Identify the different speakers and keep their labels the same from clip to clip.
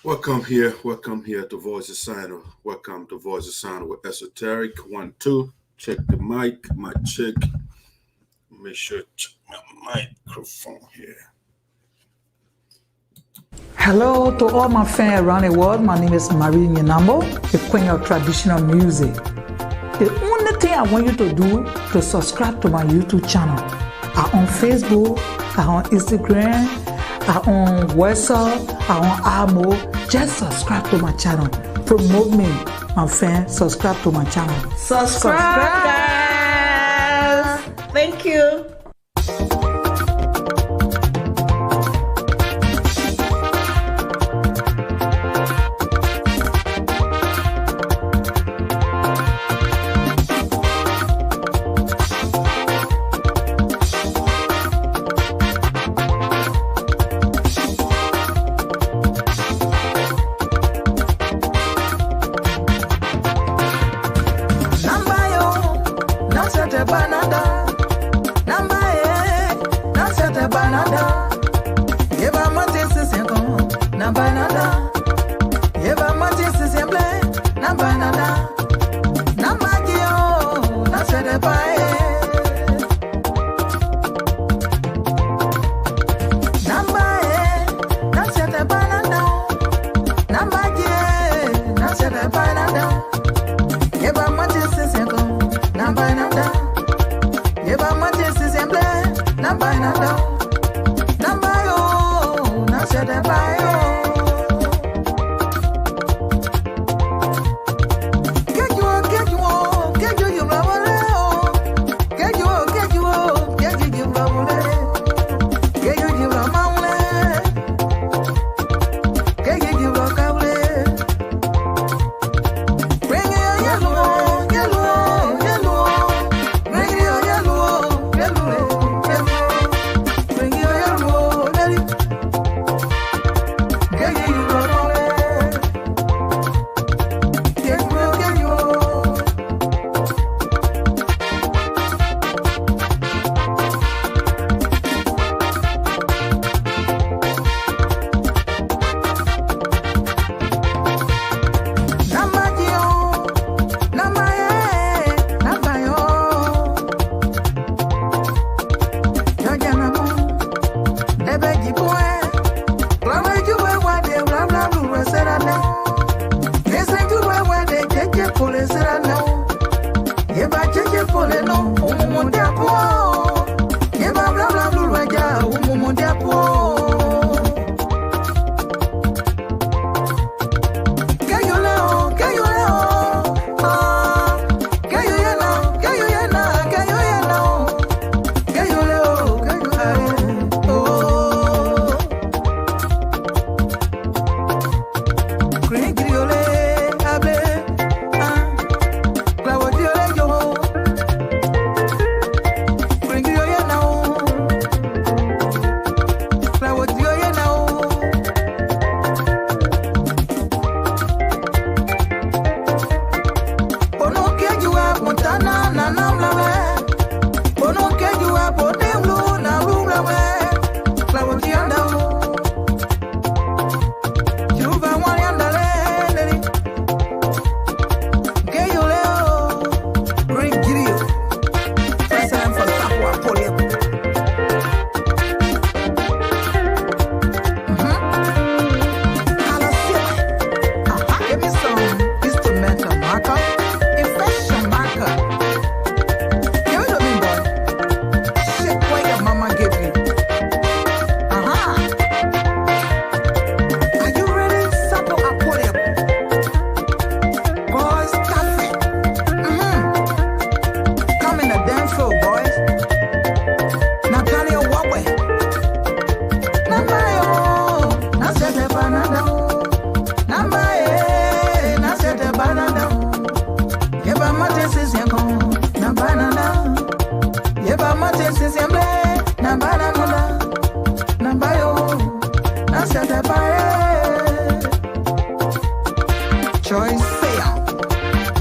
Speaker 1: Welcome here to Voice of SINOE. Welcome to Voice of SINOE with Esoteric. 1, 2. Check the mic. Check. Make sure check my microphone here.
Speaker 2: Hello to all my fans around the world. My name is Marie Nyanambo, the queen of traditional music. The only thing I want you to do to subscribe to my YouTube channel. I'm on Facebook, I'm on Instagram, I'm on WhatsApp, I'm on Amo. Just subscribe to my channel. Promote me, my fans. Subscribe to my channel.
Speaker 3: Subscribe, guys. Thank you.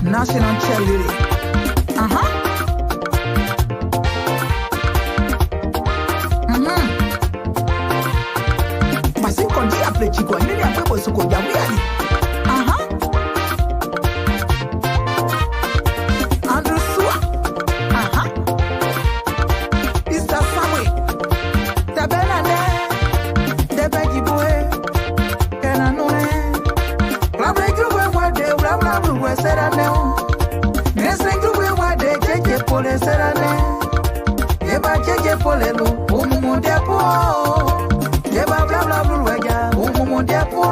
Speaker 2: National cheerleading. But Seekon flechiko nyini akwe soko ya wiali aha andrusua aha Mr. Samwe tabela ne debejiboe kana nune Rabrejuwe wade rabrejuwe serane Nesrejuwe wade jeje pole serane Eba jeje pole lu umumunde po Eba bla bla bla ya umumunde po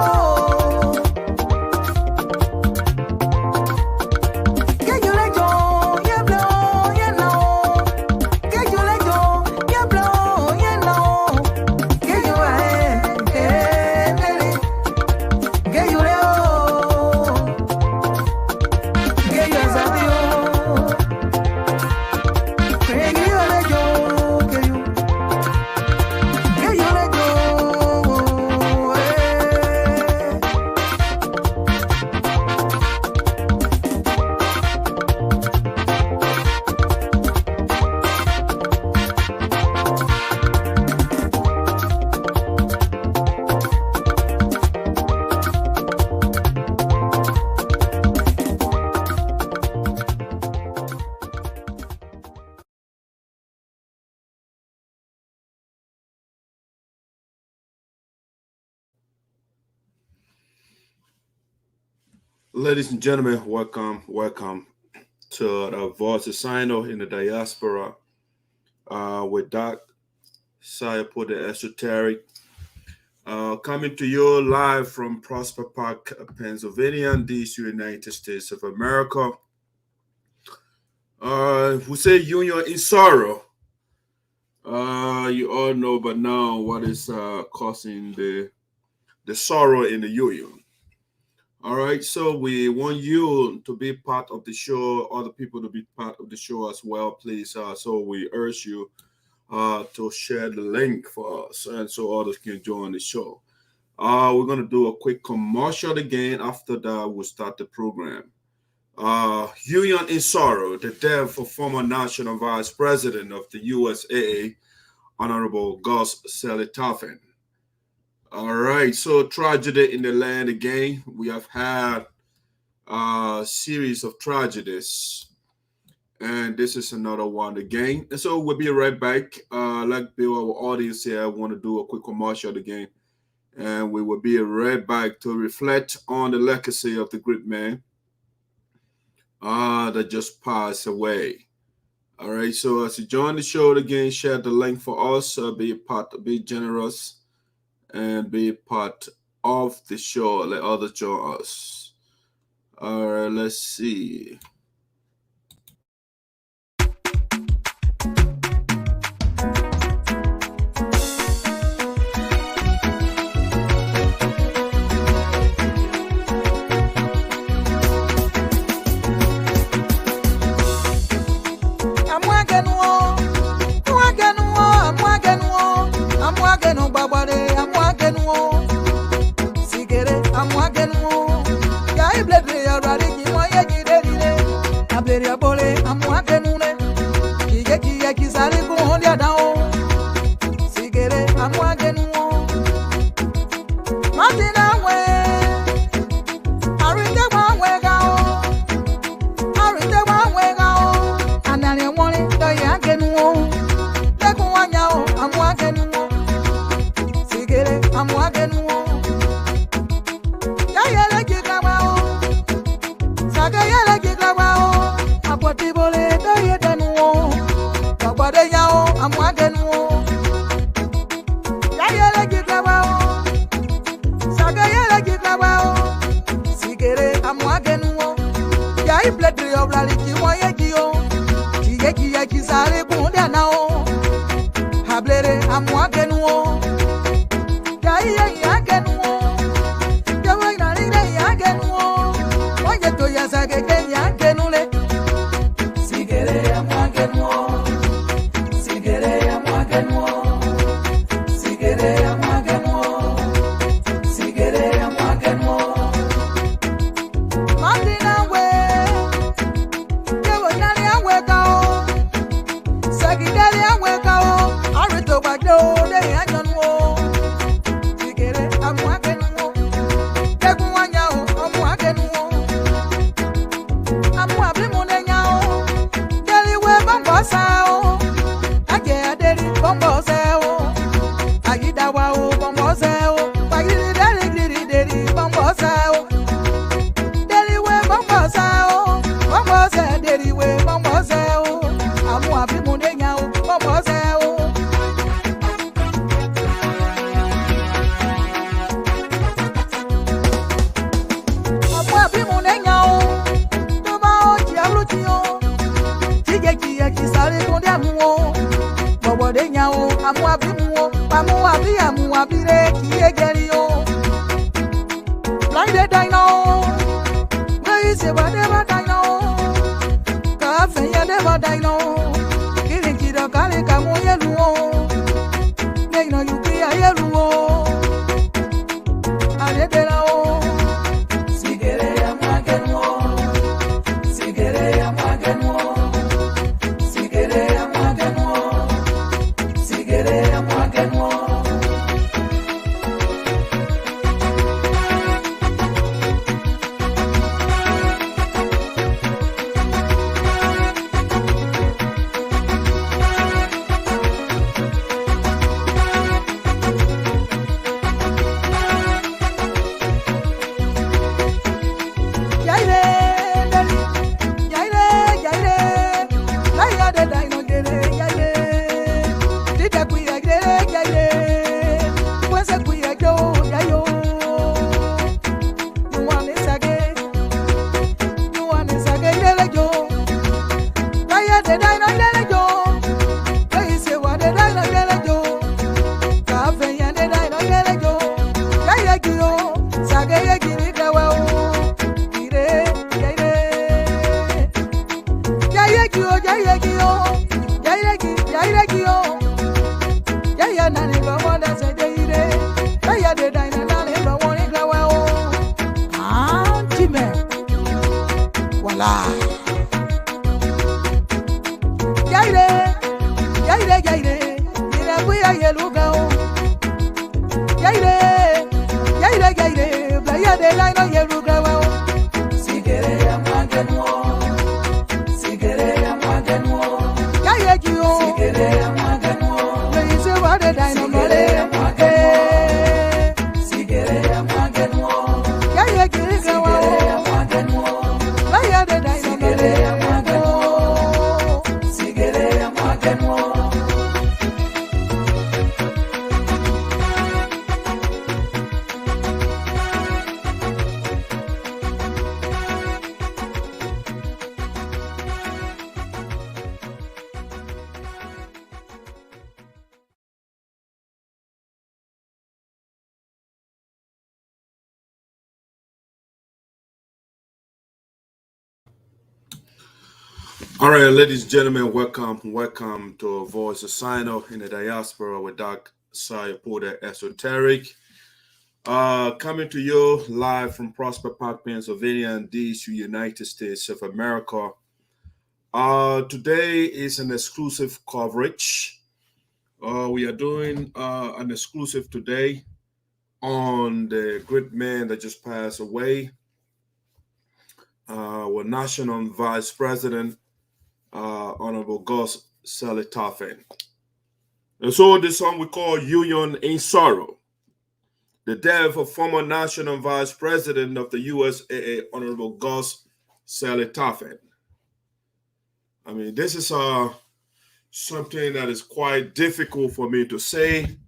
Speaker 1: Ladies and gentlemen, welcome to the Voice of SINOE in the Diaspora with Gus Saily the Esoteric, coming to you live from Prosper Park, Pennsylvania, DC, United States of America. We say union in sorrow. You all know by now what is causing the sorrow in the union. All right, so we want you to be part of the show, other people to be part of the show as well, please. So we urge you to share the link for us and so others can join the show. We're going to do a quick commercial again. After that, we'll start the program. Union in sorrow, the death of former National Vice President of the USAA, Honorable Gus Saily Tarphen. All right, so tragedy in the land again. We have had a series of tragedies, and this is another one again. And so we'll be right back. Like Bill, our audience here, I want to do a quick commercial again, and we will be right back to reflect on the legacy of the great man that just passed away. All right, so as you join the show again, share the link for us. Be generous. And be part of the show. Let others join us. All right, let's see.
Speaker 2: amuabimuo, amuabi, amuabire, Kiegelio. Blinded dino, where is it, whatever dino? Cafe, never dino. Killing Kida Kalika Moyeluo. They know you be a yeluo. Adedelao. Sigere, Amagenwo. Sigere, Amagenwo. Sigere, Amagenwo. Sigere, Amagenwo.
Speaker 1: All right, ladies and gentlemen, welcome to Voice of SINOE in the Diaspora with Gus Saily Tarphen, Esoteric. Coming to you live from Prosper Park, Pennsylvania, and these United States of America. Today is an exclusive coverage. We are doing an exclusive today on the great man that just passed away, our National Vice President, Honorable Gus Saily Tarphen. And so this song we call Union in Sorrow. The death of former National Vice President of the USAA, Honorable Gus Saily Tarphen. I mean, this is something that is quite difficult for me to say,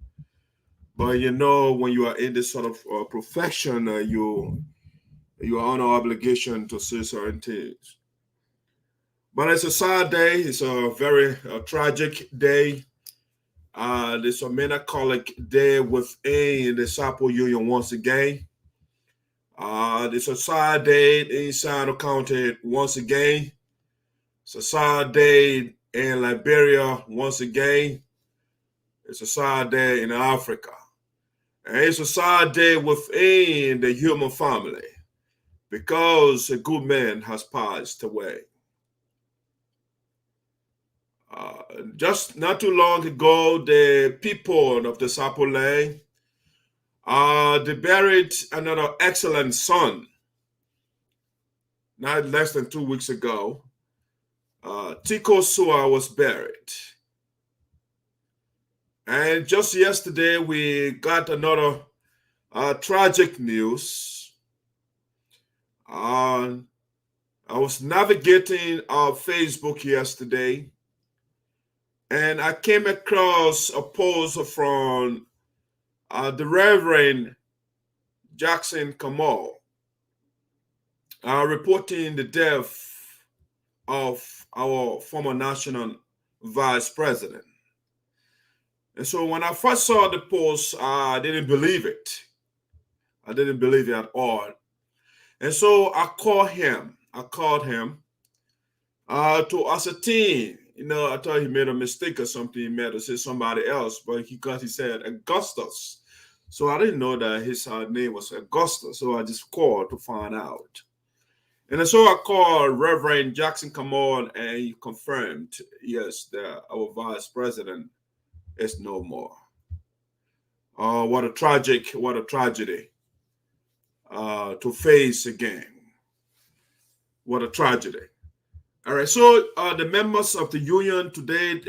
Speaker 1: but you know, when you are in this sort of profession, you are on an obligation to say certain things. But it's a sad day. It's a very tragic day. It's a melancholic day within the Sarpo Union once again. It's a sad day in SINOE County once again. It's a sad day in Liberia once again. It's a sad day in Africa. And it's a sad day within the human family because a good man has passed away. Just not too long ago, the people of the Sarpo land, they buried another excellent son. Not less than 2 weeks ago, Usaa was buried. And just yesterday, we got another tragic news. I was navigating our Facebook yesterday, and I came across a post from the Reverend Jackson Kamal reporting the death of our former National Vice President. And so when I first saw the post, I didn't believe it. I didn't believe it at all. And so I called him. To ascertain. I thought he made a mistake or something. He meant to say somebody else, but because he said Augustus. So I didn't know that his name was Augustus. So I just called to find out. And so I called Reverend Jackson Kamon, and he confirmed, yes, that our vice president is no more. What a tragedy to face again. What a tragedy. All right, so the members of the union today,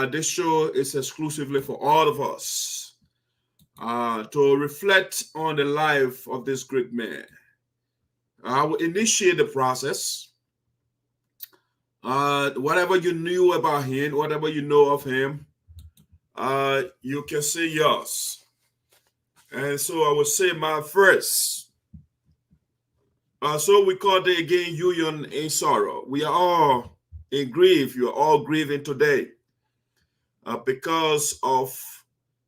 Speaker 1: this show is exclusively for all of us to reflect on the life of this great man. I will initiate the process. Whatever you knew about him, whatever you know of him, you can say yours. And so I will say my first. So we call the again union in sorrow. We are all in grief. You are all grieving today because of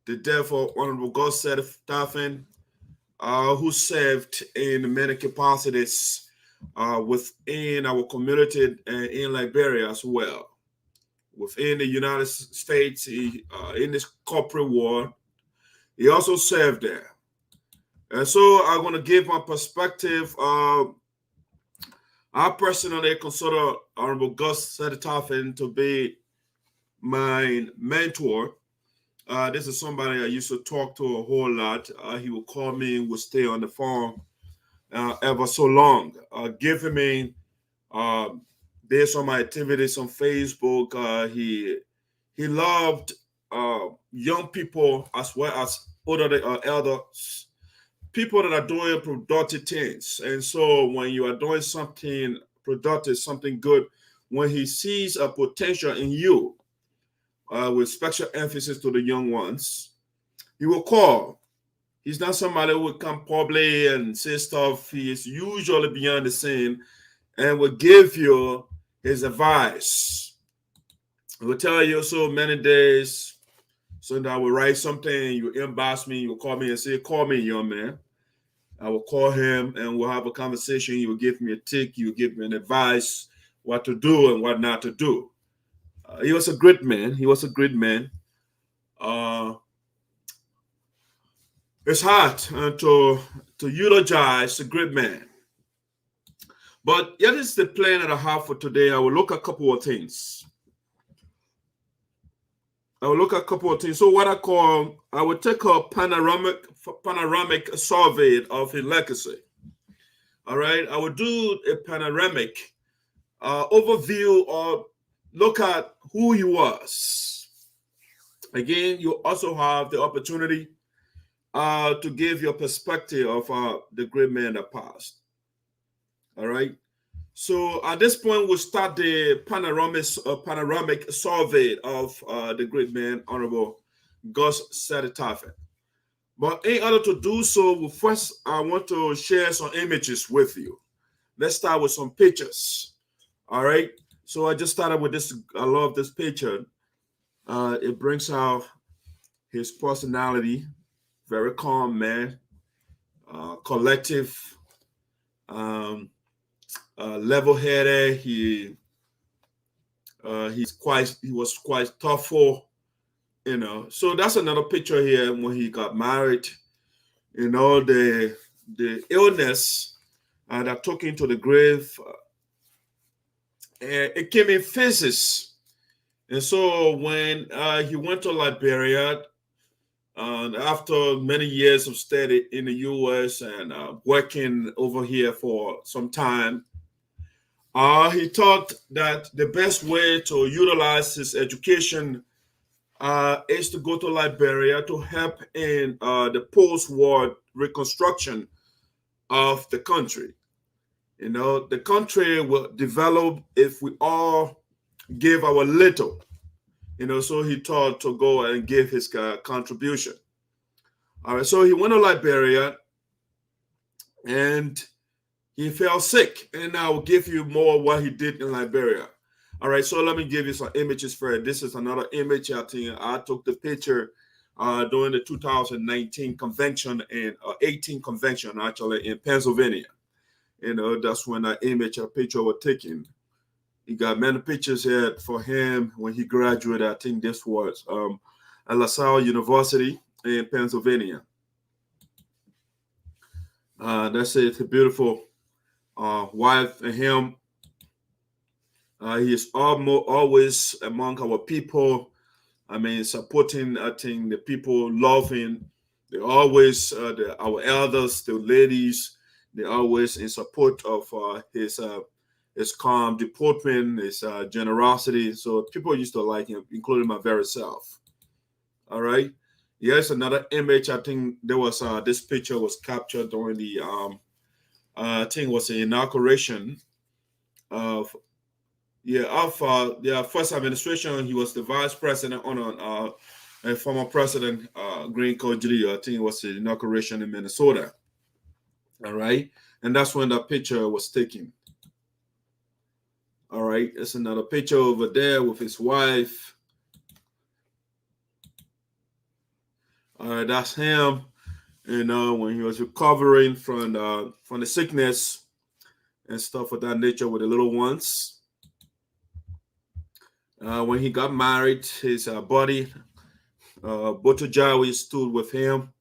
Speaker 1: the death of Honorable Gus Saily Tarphen, who served in many capacities within our community and in Liberia as well. Within the United States, in this corporate world, he also served there. And so I'm going to give my perspective. I personally consider Honorable Gus Saily Tarphen to be my mentor. This is somebody I used to talk to a whole lot. He would call me and would stay on the phone ever so long, giving me, based on my activities on Facebook, he loved young people as well as older elders, people that are doing productive things. And so when you are doing something productive, something good, when he sees a potential in you, with special emphasis to the young ones, he will call. He's not somebody who will come publicly and say stuff. He is usually beyond the scene and will give you his advice. He will tell you so many days. So that I will write something, you inbox me, you will call me and say, call me, young man. I will call him and we'll have a conversation. He will give me a tick. He will give me an advice, what to do and what not to do. He was a great man. It's hard to eulogize a great man. But that is the plan that I have for today. I will look at a couple of things. So what I will take a panoramic survey of his legacy. All right. I will do a panoramic overview or look at who he was. Again, you also have the opportunity to give your perspective of the great man that passed. All right. So at this point, we'll start the panoramic survey of the great man, Honorable Gus Saily Tarphen. But in order to do so, first I want to share some images with you. Let's start with some pictures. All right. So I just started with this. I love this picture. It brings out his personality. Very calm man, collective, level-headed. He was quite thoughtful, So that's another picture here when he got married. The illness that took him to the grave. It came in phases, and so when he went to Liberia. After many years of study in the U.S. and working over here for some time, he thought that the best way to utilize his education is to go to Liberia to help in the post-war reconstruction of the country. The country will develop if we all give our little. So he thought to go and give his contribution. All right, so he went to Liberia and he fell sick. And I will give you more what he did in Liberia. All right, so let me give you some images for it. This is another image. I think I took the picture during the 2019 convention and 18 convention actually in Pennsylvania. That's when that image, a picture was taken. He got many pictures here for him when he graduated. I think this was at LaSalle University in Pennsylvania. That's it. It's a beautiful wife and him. He is always among our people. I mean, supporting, I think, the people, loving. They always, our elders, the ladies, they're always in support of his calm deportment, his generosity. So people used to like him, including my very self. All right. Here's another image. I think there was this picture was captured during the I think it was the inauguration of the first administration. He was the vice president on former president Greene Cole Geleo. I think it was the inauguration in Minnesota. All right, and that's when that picture was taken. All right, there's another picture over there with his wife. All right, that's him. When he was recovering from the sickness and stuff of that nature with the little ones. When he got married, his buddy, Boto Jawi, stood with him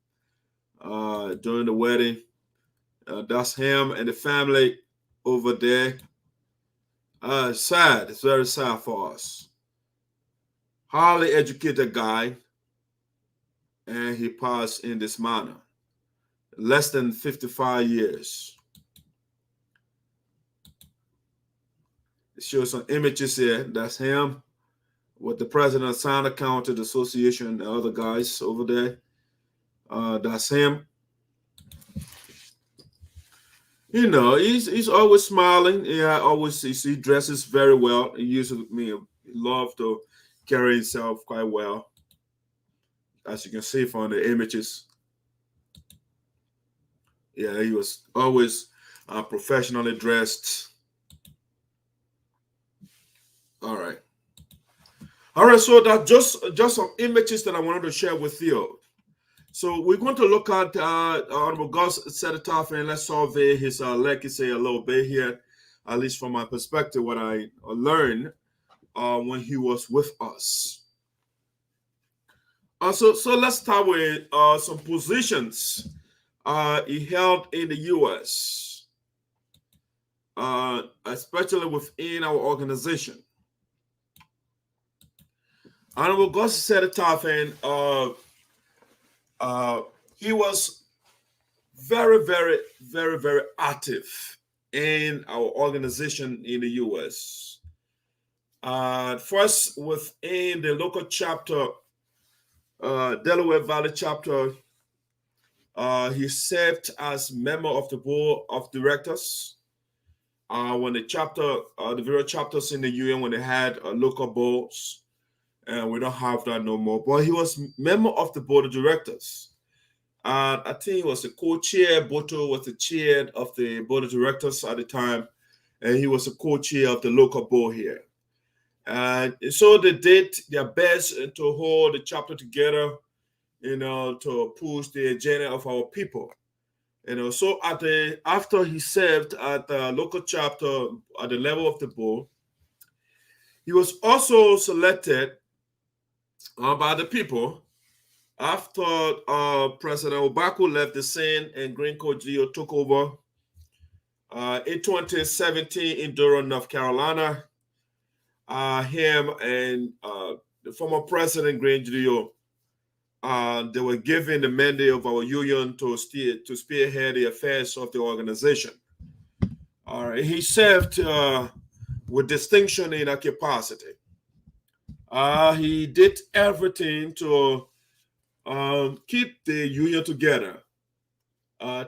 Speaker 1: during the wedding. That's him and the family over there. Sad. It's very sad for us. Highly educated guy, and he passed in this manner. Less than 55 years. It shows some images here. That's him with the president of Santa County Association and the other guys over there. That's him. He's always smiling. Yeah, he dresses very well. He love to carry himself quite well, as you can see from the images. Yeah, he was always professionally dressed. All right. So that just some images that I wanted to share with you. So we're going to look at Honorable Gus Saily Tarphen, and let's survey his legacy a little bit here, at least from my perspective, what I learned when he was with us. So let's start with some positions he held in the U.S., especially within our organization. Honorable Gus Saily Tarphen, he was very, very, very, very active in our organization in the U.S. First, within the local chapter, Delaware Valley chapter, he served as member of the board of directors. When the various chapters in the UN, when they had local boards, and we don't have that no more. But he was member of the board of directors. I think he was the co-chair. Boto was the chair of the board of directors at the time, and he was the co-chair of the local board here. And so they did their best to hold the chapter together, to push the agenda of our people. So after he served at the local chapter at the level of the board, he was also selected by the people after President Obako left the scene and Greene Cole Geleo took over in 2017 in Durham, North Carolina. Him and the former President Greene Geleo, they were given the mandate of our union to spearhead the affairs of the organization. He served with distinction in a capacity. He did everything to keep the union together.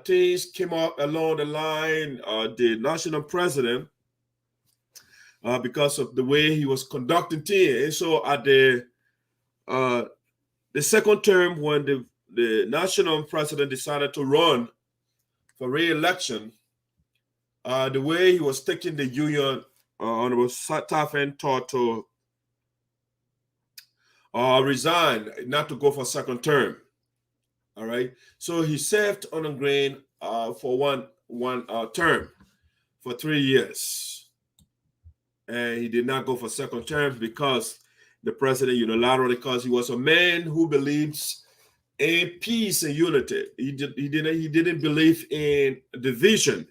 Speaker 1: Things came up along the line. The national president, because of the way he was conducting things, and so at the second term, when the national president decided to run for re-election, the way he was taking the union Honorable Tarphen thought to resign, not to go for second term. All right. So he served on a Greene for one term for 3 years. And he did not go for second term because the president unilaterally, because he was a man who believes in peace and unity. He didn't believe in division.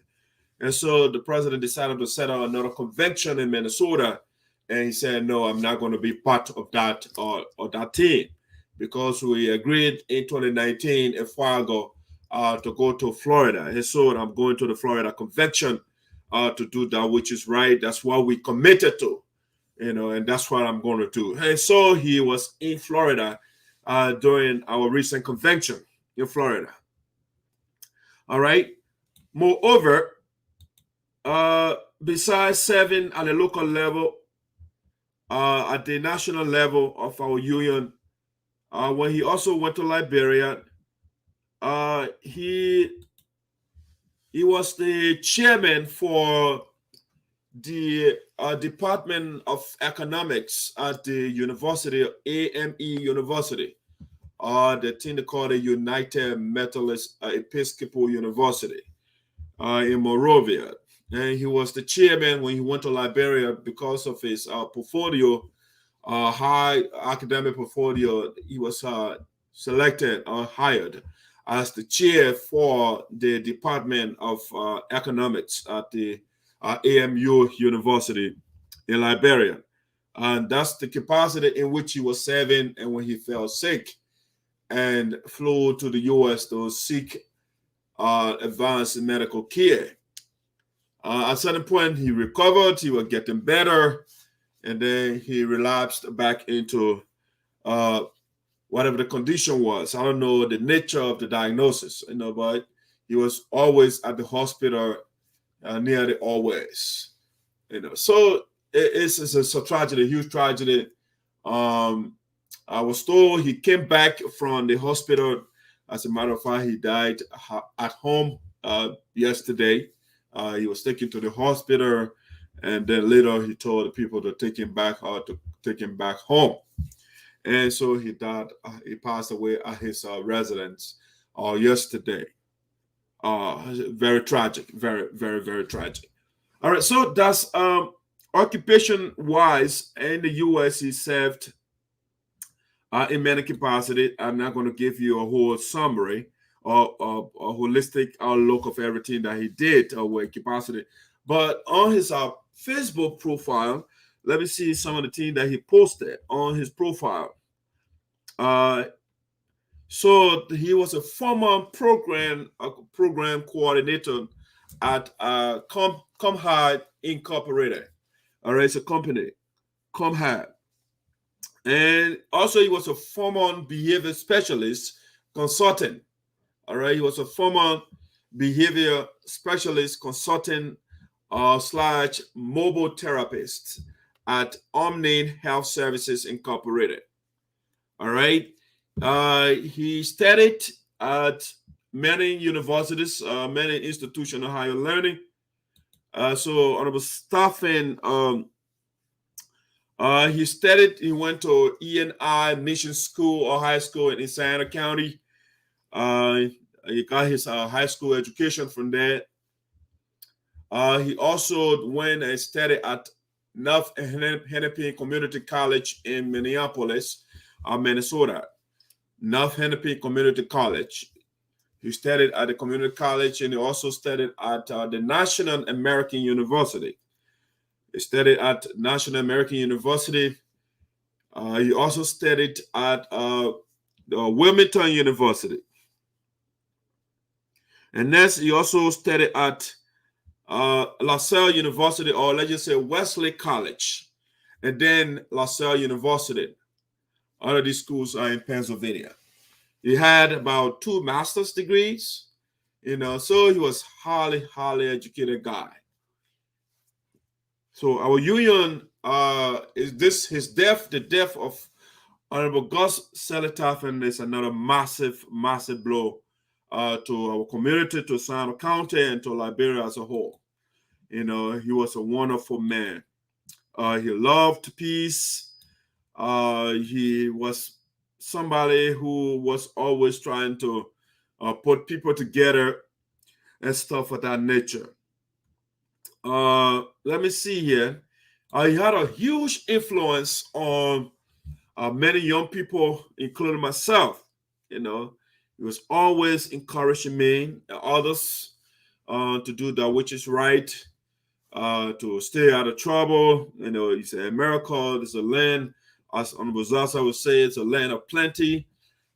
Speaker 1: And so the president decided to set up another convention in Minnesota. And he said, no, I'm not going to be part of that or that team, because we agreed in 2019 in Fargo to go to Florida. And so I'm going to the Florida convention to do that, which is right. That's what we committed to, and that's what I'm going to do. And so he was in Florida during our recent convention in Florida. All right. Moreover, besides serving at the local level, at the national level of our union, when he also went to Liberia, he was the chairman for the Department of Economics at the University, AME University, the thing they call the United Methodist Episcopal University in Monrovia. And he was the chairman when he went to Liberia because of his portfolio, high academic portfolio. He was selected or hired as the chair for the Department of Economics at the AMU University in Liberia. And that's the capacity in which he was serving. And when he fell sick and flew to the U.S. to seek advanced medical care. At a certain point, he recovered, he was getting better, and then he relapsed back into whatever the condition was. I don't know the nature of the diagnosis, but he was always at the hospital, nearly always. So it's a tragedy, a huge tragedy. I was told he came back from the hospital. As a matter of fact, he died at home yesterday. He was taken to the hospital, and then later he told the people to take him back home. And so he died. He passed away at his residence yesterday. Very tragic. Very, very, very tragic. All right. So that's occupation-wise in the U.S. He served in many capacity. I'm not going to give you a whole summary or a holistic outlook of everything that he did with capacity. But on his Facebook profile, let me see some of the things that he posted on his profile. So he was a former program coordinator at ComHad Incorporated. All right, it's a company, ComHad. And also he was a former behavior specialist consultant. All right, he was a former behavior specialist consultant / mobile therapist at Omni Health Services Incorporated. All right, he studied at many universities, many institutions of higher learning. So Honorable Tarphen, he studied. He went to E&I Mission School or high school in Santa County. He got his high school education from there. He also went and studied at North Hennepin Community College in Minneapolis, Minnesota. North Hennepin Community College. He studied at the community college, and he also studied at the National American University. He studied at National American University. He also studied at Wilmington University. And next, he also studied at LaSalle University, or let's just say Wesley College, and then LaSalle University. All of these schools are in Pennsylvania. He had about 2 master's degrees, so he was highly, highly educated guy. So our union his death, the death of Honorable Gus Saily Tarphen is another massive, massive blow to our community, to Sino County, and to Liberia as a whole. He was a wonderful man. He loved peace. He was somebody who was always trying to put people together and stuff of that nature. Let me see here. He had a huge influence on many young people, including myself. You know, he was always encouraging me and others to do that which is right, to stay out of trouble. You know, he said, America is a land, as Honorable Zaza would say, it's a land of plenty.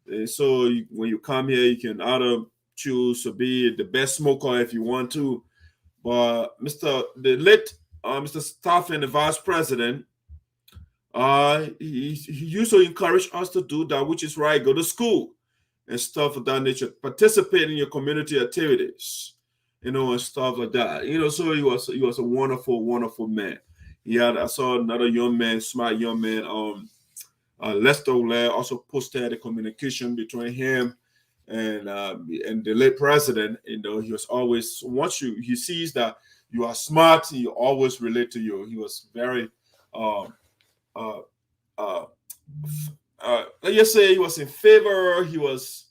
Speaker 1: And so when you come here, you can either choose to be the best smoker if you want to. But the late Mr. Tarphen, the vice president, he used to encourage us to do that which is right, go to school and stuff of that nature, participate in your community activities, you know, and stuff like that. You know, so he was a wonderful, wonderful man. I saw another young man, smart young man, Lester Olair, also posted the communication between him and the late president. You know, he was always, once he sees that you are smart, he always relate to you. He was very let's just say he was in favor. He was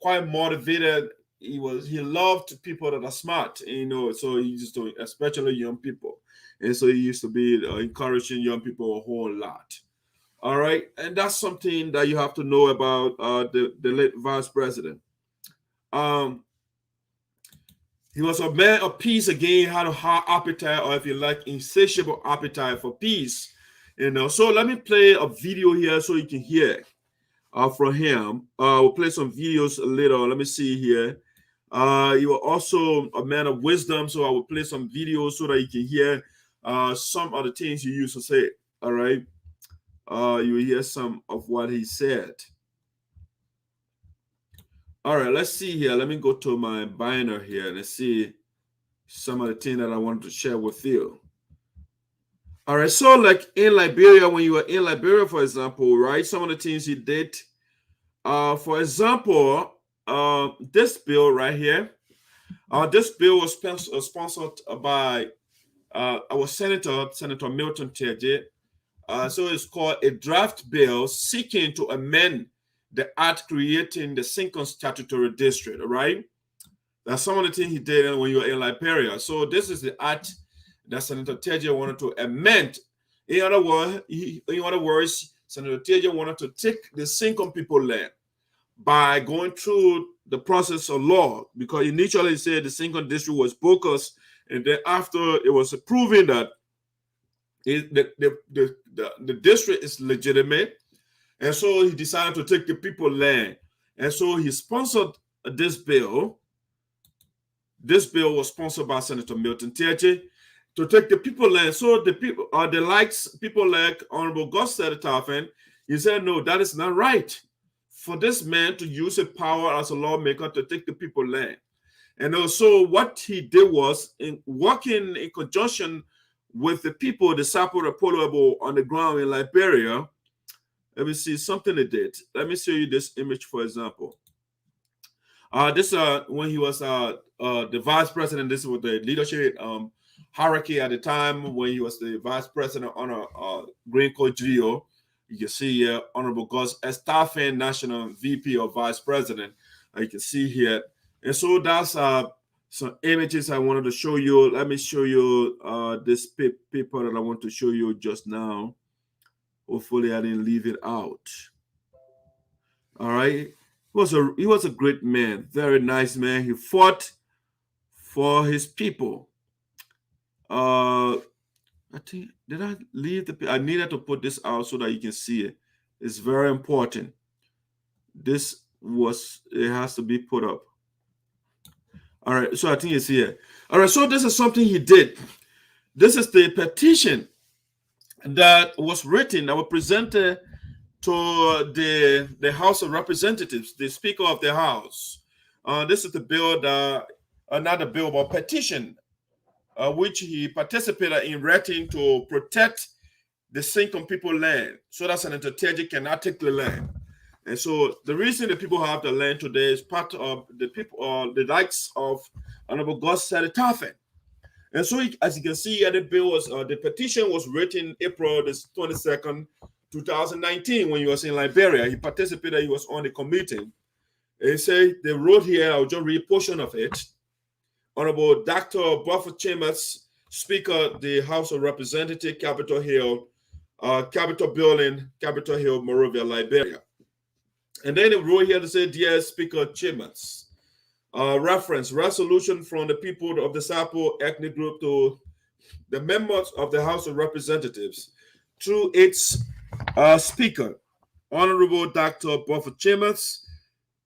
Speaker 1: quite motivated. He loved people that are smart, you know. So he used to, especially young people, and so he used to be encouraging young people a whole lot. All right, and that's something that you have to know about the late vice president. He was a man of peace. Again, he had a high appetite, or if you like, insatiable appetite for peace. You know, so let me play a video here so you can hear from him. We'll play some videos later. Let me see here. You were also a man of wisdom, so I will play some videos so that you can hear some of the things he used to say. All right, you will hear some of what he said. All right, let's see here. Let me go to my binder here and let's see some of the things that I wanted to share with you. All right, so like in Liberia, when you were in Liberia, for example, right, some of the things he did, for example, this bill right here, this bill was sponsored by our Senator Milton Teje. So it's called a draft bill seeking to amend the act creating the Seekon statutory district, all right? That's some of the things he did when you were in Liberia. So this is the act that Senator Teje wanted to amend. In other words, Senator Teje wanted to take the Seekon people land by going through the process of law, because initially he said the Seekon district was bogus, and then after it was proven that the district is legitimate, and so he decided to take the people land. And so he sponsored this bill. This bill was sponsored by Senator Milton Teje to take the people land. So the people people like Honorable Gus Saily Tarphen, he said, no, that is not right for this man to use his power as a lawmaker to take the people land. And also what he did was, in working in conjunction with the people, the Sarpo Repolo on the ground in Liberia. Let me see something they did. Let me show you this image, for example. This when he was the vice president. This was the leadership hierarchy at the time when he was the vice president under Greene Cole Geleo. You can see here Honorable Gus S. Tarphen, National VP or Vice President. You can see here. And so that's some images I wanted to show you. Let me show you this paper that I want to show you just now. Hopefully I didn't leave it out. All right. He was a great man, very nice man. He fought for his people. I think, did I leave I needed to put this out so that you can see it. It's very important. It has to be put up. All right, so I think it's here. All right, so this is something he did. This is the petition that was written, that was presented to the House of Representatives, the Speaker of the House. This is the bill not a bill, but petition, which he participated in writing to protect the Seekon people land, so that Senator Teje cannot take the land. And so the reason the people have the land today is part of the people, the likes of Honorable Gus Saily Tarphen. And so, as you can see, the bill was the petition was written April the 22nd, 2019, when he was in Liberia. He participated. He was on the committee. They say they wrote here. I'll just read a portion of it. Honorable Dr. Buford Chambers, Speaker, the House of Representatives, Capitol Hill, Capitol Building, Capitol Hill, Monrovia, Liberia. And then they wrote here to say, dear Speaker Chambers, reference resolution from the people of the Sarpo ethnic group to the members of the House of Representatives through its Speaker, Honorable Dr. Buford Chambers,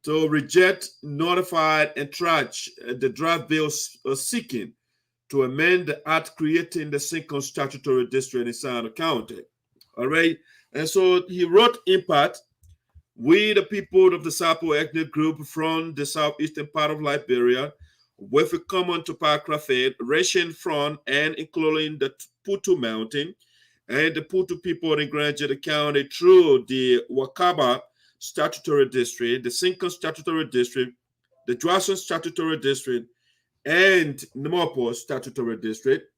Speaker 1: to reject, notify, and trash the draft bill seeking to amend the act creating the Seekon statutory district in SINOE County. All right. And so he wrote in part, we, the people of the Sarpo ethnic group from the southeastern part of Liberia, with a common topography ranging from and including the Putu Mountain and the Putu people in Grand County through the Wakaba statutory district, the Seekon statutory district, the Dwason statutory district, and Namopo statutory district,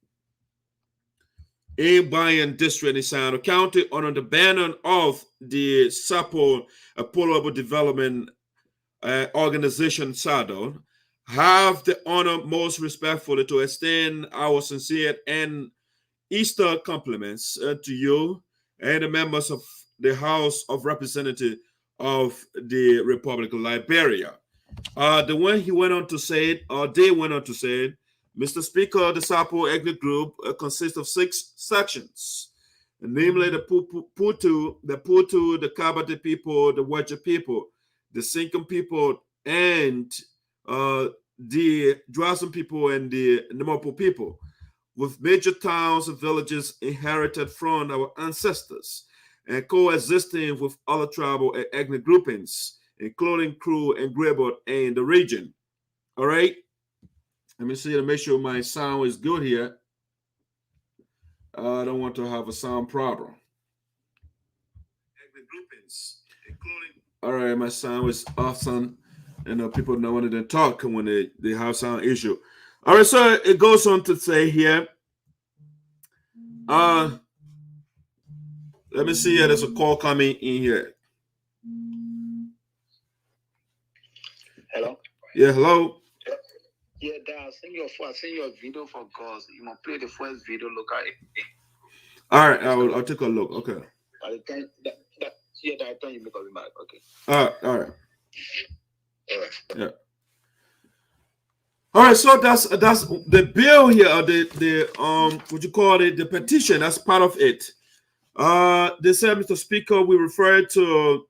Speaker 1: in Bayan district in SINOE County under the banner of the Sarpo Polable Development Organization, SADO, have the honor most respectfully to extend our sincere and Easter compliments to you and the members of the House of Representatives of the Republic of Liberia. The one he went on to say, or they went on to say, Mr. Speaker, the Sarpo ethnic group consists of 6 sections, namely the Putu, the Kabate people, the Waja people, the Seekon people, and the Dwason people and the Namopo people, with major towns and villages inherited from our ancestors and coexisting with other tribal and ethnic groupings, including Kru and Grebo in the region. All right. Let me see to make sure my sound is good here. I don't want to have a sound problem. Ethnic groupings, including. All right, my sound is awesome, and people don't want to talk when they have sound issue. All right, so it goes on to say here. Let me see here. There's a call coming in here.
Speaker 3: Hello.
Speaker 1: Yeah, hello.
Speaker 3: Yeah, I send your video for girls. You must play the first video. Look at it.
Speaker 1: All right, I'll take a look. Okay.
Speaker 3: By the time that time you make a remark. Okay.
Speaker 1: All right. Yeah. All right, so that's the bill here, the what you call it, the petition. That's part of it. They said, Mr. Speaker, we refer to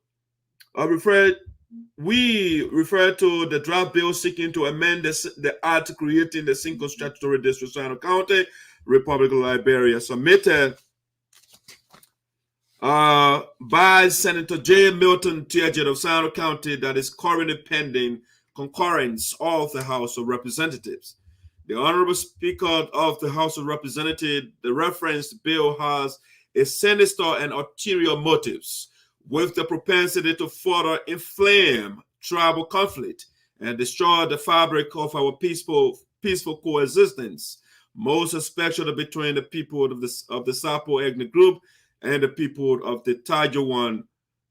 Speaker 1: the draft bill seeking to amend the act creating the Seekon statutory district, SINOE County, Republic of Liberia, submitted by Senator J. Milton Tiaget of SINOE County, that is currently pending concurrence of the House of Representatives. The Honorable Speaker of the House of Representatives, the referenced bill has a sinister and ulterior motives, with the propensity to further inflame tribal conflict and destroy the fabric of our peaceful coexistence, most especially between the people of the Sarpo ethnic group and the people of the Tajawan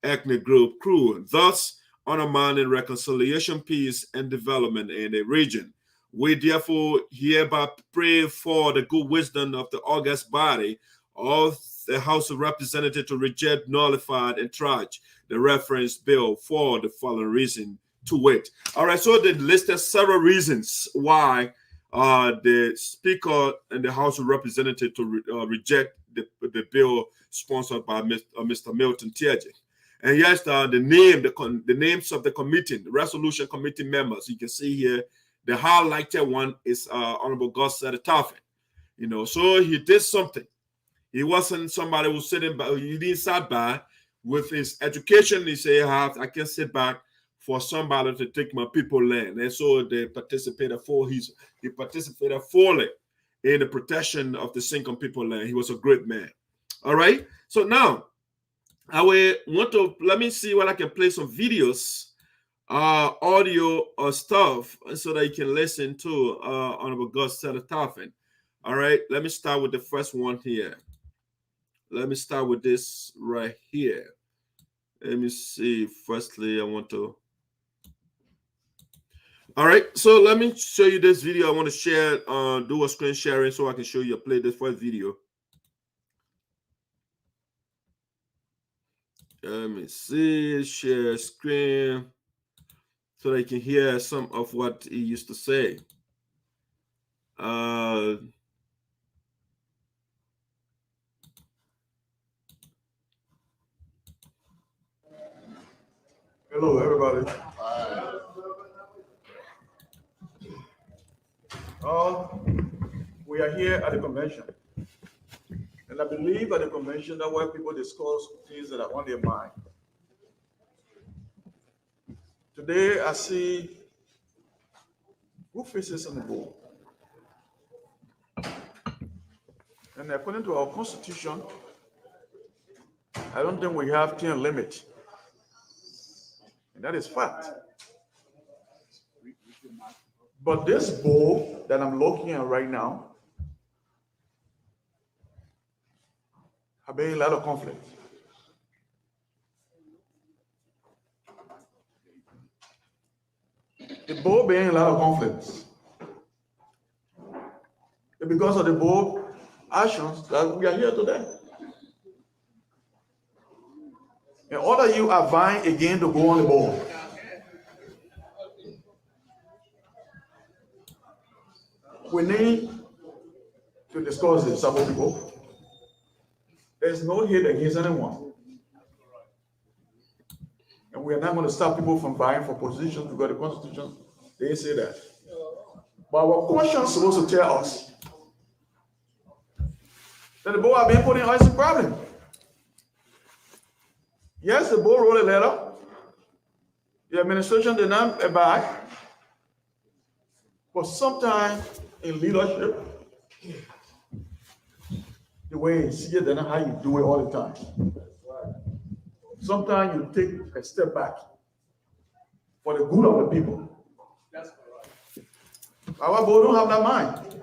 Speaker 1: ethnic group crew, thus undermining reconciliation, peace, and development in the region. We therefore hereby pray for the good wisdom of the august body of the House of Representatives to reject, nullify, and trash the reference bill for the following reason to wit. All right, so they listed several reasons why the Speaker and the House of Representatives to reject the bill sponsored by Mr. Milton Tiaget. And yes, the names of the committee, the resolution committee members, you can see here, the highlighted one is Honorable Gus Saily Tarphen. You know, so he did something. He wasn't somebody who sitting by, he didn't sit by with his education. He said, I can sit back for somebody to take my people land. And so they participated he participated fully in the protection of the Seekon people land. He was a great man. All right. So now I will want to, let me see what I can play some videos, audio or stuff, so that you can listen to Honorable Gus Saily Tarphen. All right, let me start with the first one here. Let me start with this right here. Let me see. Firstly, I want to. All right, so let me show you this video. I want to share, do a screen sharing so I can show you, play this first video. Let me see, share screen so that you can hear some of what he used to say.
Speaker 4: Hello, everybody. We are here at the convention. And I believe at the convention that where people discuss things that are on their mind. Today, I see who faces on the board. And according to our constitution, I don't think we have term limit. And that is fact. But this bowl that I'm looking at right now have been a lot of conflict. The bowl being a lot of conflicts. And because of the bowl actions that we are here today. And all of you are vying again to go on the bowl. We need to discuss this, some people. There's no hate against anyone. And we are not going to stop people from vying for positions because the Constitution, they say that. But our conscience is supposed to tell us that the board have been putting us in problem. Yes, the board wrote a letter. The administration did not abide. But sometimes in leadership, the way you see it, that's not how you do it all the time. Sometimes you take a step back for the good of the people. Our board don't have that mind.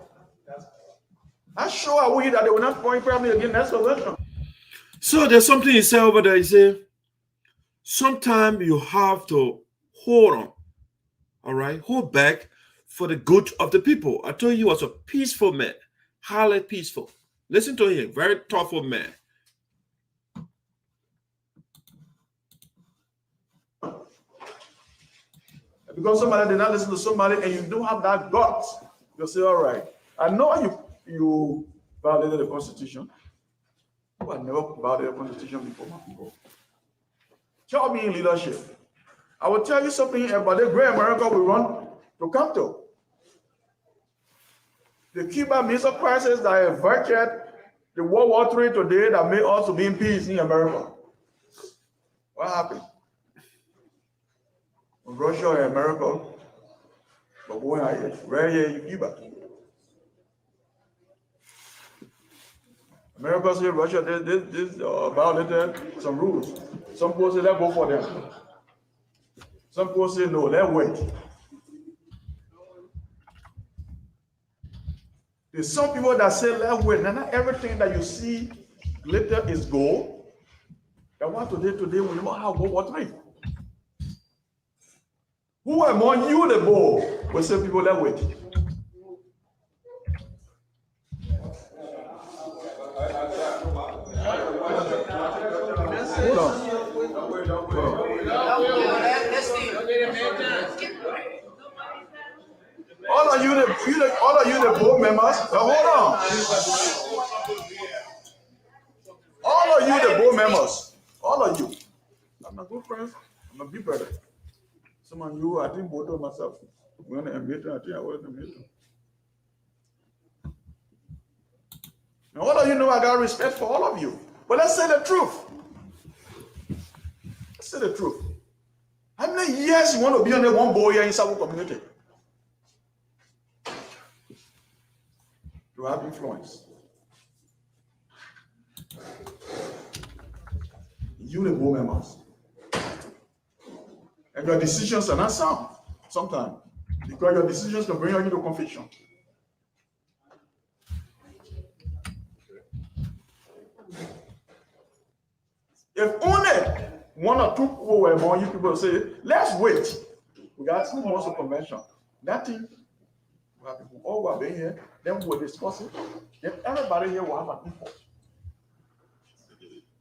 Speaker 4: I'm sure I will that they will not point probably again next convention.
Speaker 1: So there's something he said over there. He said, sometimes you have to hold on. All right, hold back for the good of the people. I told you he was a peaceful man, highly peaceful. Listen to him, very thoughtful man.
Speaker 4: Because somebody did not listen to somebody and you don't have that guts, you'll say, all right, I know you violated the Constitution. I never violated the Constitution before, my people. Tell me in leadership. I will tell you something about the great America we run to come to. The Cuban Missile Crisis that averted the World War III today that made us to be in peace in America. What happened? Russia and America, but where are Cuba? America said Russia this violated some rules. Some people say let's go for them. Some people say no, let's wait. There's some people that say let's wait. Now, not everything that you see later is gold. And what today we know how World War III. Who among you the bull? We say people that wait. Hold on. All of you the board members. Hold on. All of you the board members. All of you. I'm a good friend. I'm a big brother. Some of you, I think both of myself. We're going to admit I think I was admit. Now, all of you know I got respect for all of you. But let's say the truth. Let's say the truth. How many years you want to be on the one boy here in Sarpo community? To have influence. You the board members. And your decisions are not sound sometimes because your decisions can bring you to conviction. If only one or two people were more, you people say, let's wait. We got two months of convention. That thing, we have people all who have been here, then we'll discuss it. Then everybody here will have an input.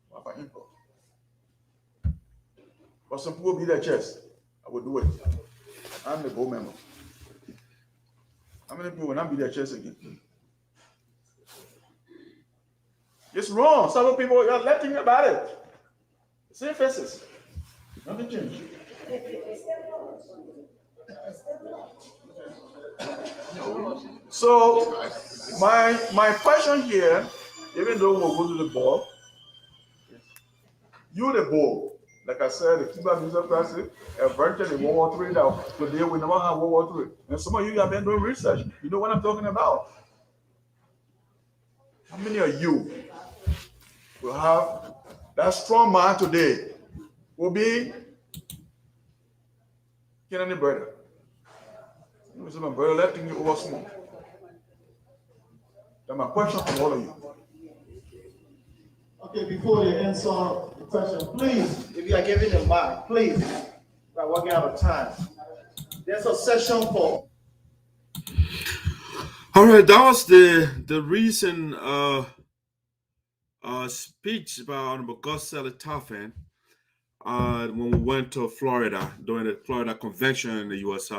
Speaker 4: We'll have an input. But some people be their chest. I will do it. I'm the board member. How many people will not be their chest again? It's wrong. Some people are letting about it. Same faces. Nothing changed. So my question here, even though we'll go to the board, you the board, like I said, the Cuban Music Classic, invented in World War III. Now today we never have World War III. And some of you have been doing research. You know what I'm talking about. How many of you will have that strong man today? Will be Kennedy brother. You say my brother letting you over smoke. That's my question to all of you.
Speaker 5: Okay, before you answer the question, please, if you are giving the mic, please, we're working out of time. There's a session for.
Speaker 1: All right, that was the recent speech by Honorable Gus Saily Tarphen when we went to Florida during the Florida convention. He was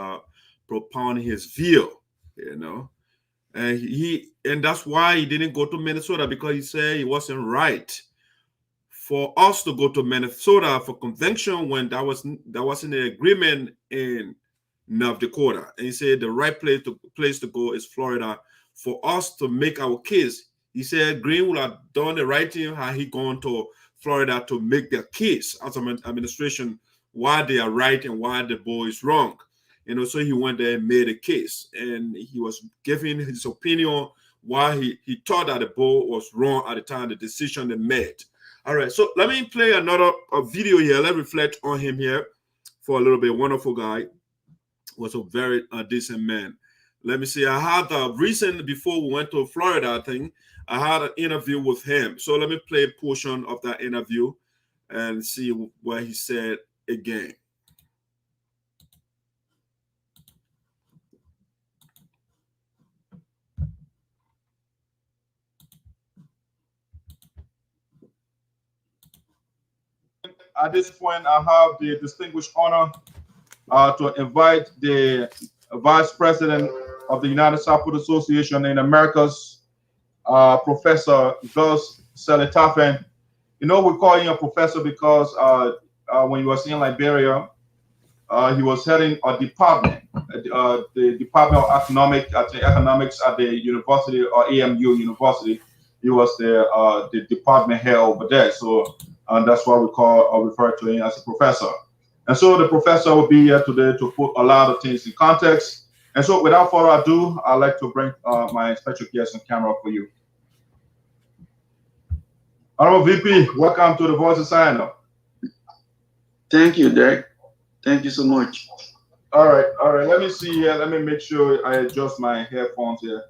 Speaker 1: propounding his view, you know, and that's why he didn't go to Minnesota, because he said it wasn't right for us to go to Minnesota for convention when that wasn't an agreement in North Dakota. And he said the right place to go is Florida for us to make our case. He said Greene would have done the right thing had he gone to Florida to make their case as an administration why they are right and why the boy is wrong. You know, so he went there and made a case, and he was giving his opinion why he thought that the boy was wrong at the time the decision they made. All right, so let me play another video here. Let's reflect on him here for a little bit. Wonderful guy. Was a very decent man. Let me see. I had a recent, before we went to Florida, I think, I had an interview with him. So let me play a portion of that interview and see what he said again.
Speaker 6: At this point, I have the distinguished honor to invite the Vice President of the United Sarpo Association in Americas, Professor Gus Saily Tarphen. You know, we call him a professor because when he was in Liberia, he was heading a department, the Department of Economics at the University, or AMU University. He was the department head over there. So that's why we refer to him as a professor. And so the professor will be here today to put a lot of things in context. And so without further ado, I'd like to bring my special guest on camera for you. Honorable VP, welcome to the Voice of SINOE.
Speaker 7: Thank you, Derek. Thank you so much.
Speaker 6: All right. Let me see here. Let me make sure I adjust my headphones here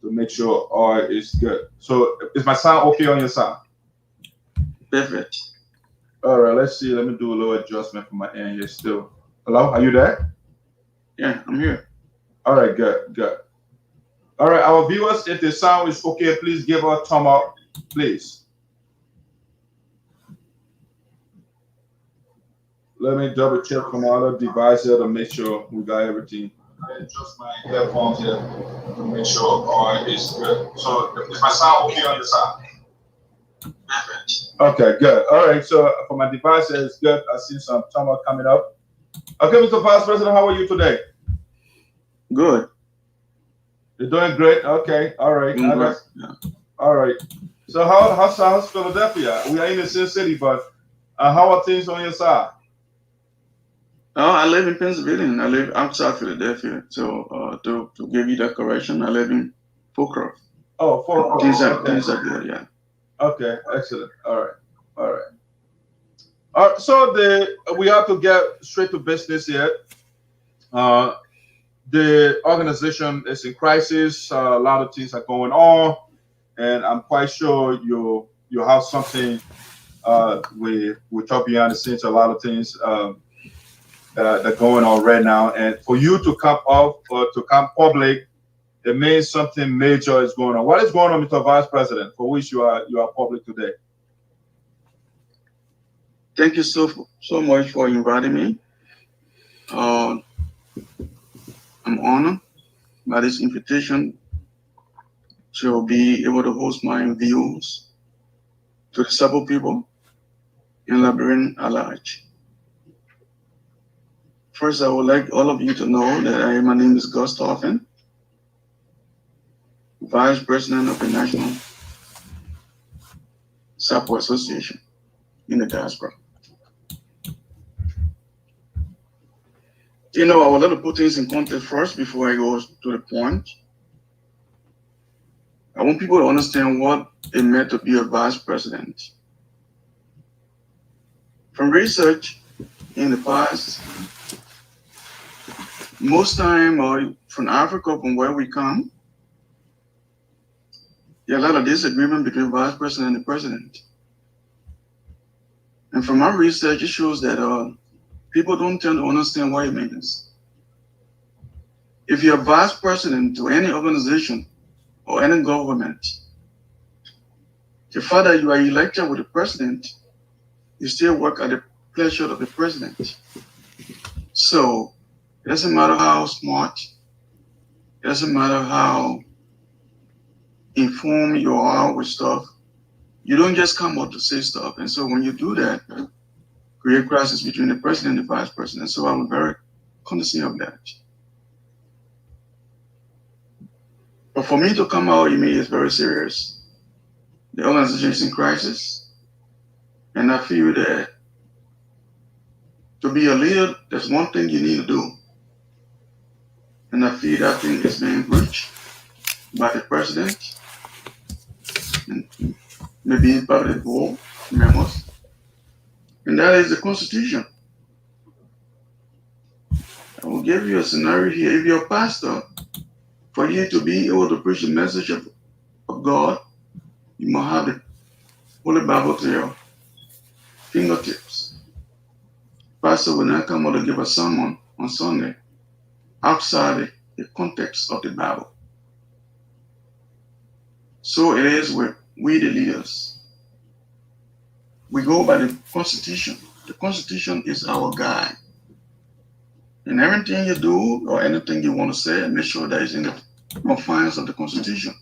Speaker 6: to make sure all is good. So is my sound okay on your side?
Speaker 7: Perfect.
Speaker 6: All right, let's see. Let me do a little adjustment for my end here still. Hello, are you there?
Speaker 7: Yeah, I'm here.
Speaker 6: All right, good. All right, our viewers, if the sound is okay, please give a thumb up, please. Let me double check from my other device here to make sure we got everything. I adjust my headphones here to make sure all is good. So is my sound okay on your side?
Speaker 7: Perfect.
Speaker 6: Okay, good. All right, so for my device, it's good. I see some thumb up coming up. Okay, Mr. Vice President, how are you today?
Speaker 7: Good.
Speaker 6: You're doing great. Okay, all right.
Speaker 7: Yeah.
Speaker 6: All right. So how's Philadelphia? We are in the same city, but how are things on your side?
Speaker 7: Oh, I live in Pennsylvania. I live outside Philadelphia. So to give you that correction, I live in Fulcroft.
Speaker 6: Oh, Fulcroft.
Speaker 7: Things are good, yeah.
Speaker 6: Okay, excellent. All right. So we have to get straight to business here. The organization is in crisis. A lot of things are going on, and I'm quite sure you you have something. We talk behind the scenes, a lot of things that are going on right now, and for you to come up or to come public, it means something major is going on. What is going on, Mr. Vice President, for which you are public today?
Speaker 7: Thank you so much for inviting me. I'm honored by this invitation to be able to host my views to the Sarpo people in Liberian at large. First, I would like all of you to know that my name is Gus Tarphen, Vice President of the National Sarpo Association in the diaspora. You know, I would like to put things in context first before I go to the point. I want people to understand what it meant to be a vice president. From research in the past, most time, or from Africa, from where we come, there are a lot of disagreement between vice president and the president. And from our research, it shows that people don't tend to understand what it means. If you're vice president to any organization or any government, the fact that you are elected with the president, you still work at the pleasure of the president. So it doesn't matter how smart, it doesn't matter how informed you are with stuff, you don't just come out to say stuff. And so when you do that, create crisis between the president and the vice president. So I'm very cognizant of that. But for me to come out, it means it's very serious. The organization is in crisis. And I feel that to be a leader, there's one thing you need to do. And I feel that thing is being breached by the president and maybe by the board members. And that is the Constitution. I will give you a scenario here. If you're a pastor, for you to be able to preach the message of God, you must have the Holy Bible to your fingertips. Pastor will not come out to give a sermon on Sunday outside the context of the Bible. So it is with we the leaders. We go by the Constitution. The Constitution is our guide. And everything you do or anything you want to say, make sure that it's in the confines of the Constitution.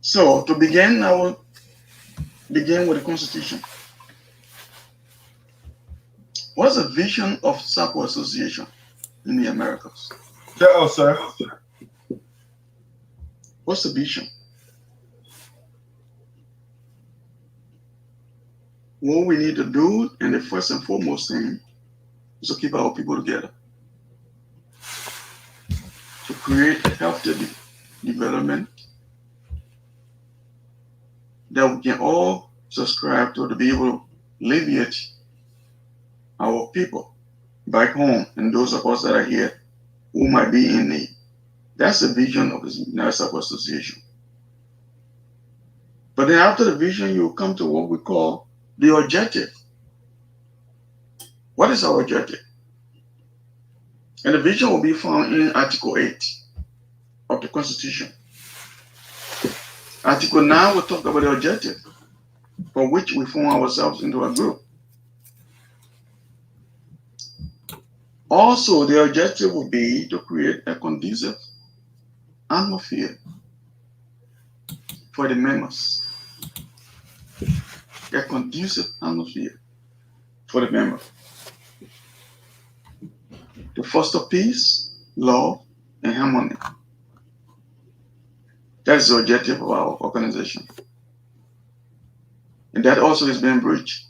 Speaker 7: So to begin, I will begin with the Constitution. What's the vision of Sarpo Association in the Americas?
Speaker 6: Oh, sir.
Speaker 7: What's the vision? What we need to do, and the first and foremost thing, is to keep our people together. To create a healthy development that we can all subscribe to be able to alleviate our people back home and those of us that are here who might be in need. That's the vision of the United Sarpo Association. But then after the vision, you come to what we call the objective. What is our objective? And the vision will be found in Article 8 of the Constitution. Article 9 will talk about the objective for which we form ourselves into a group. Also, the objective will be to create a conducive atmosphere for the members. A conducive atmosphere for the members. To foster peace, love, and harmony. That's the objective of our organization. And that also is being breached.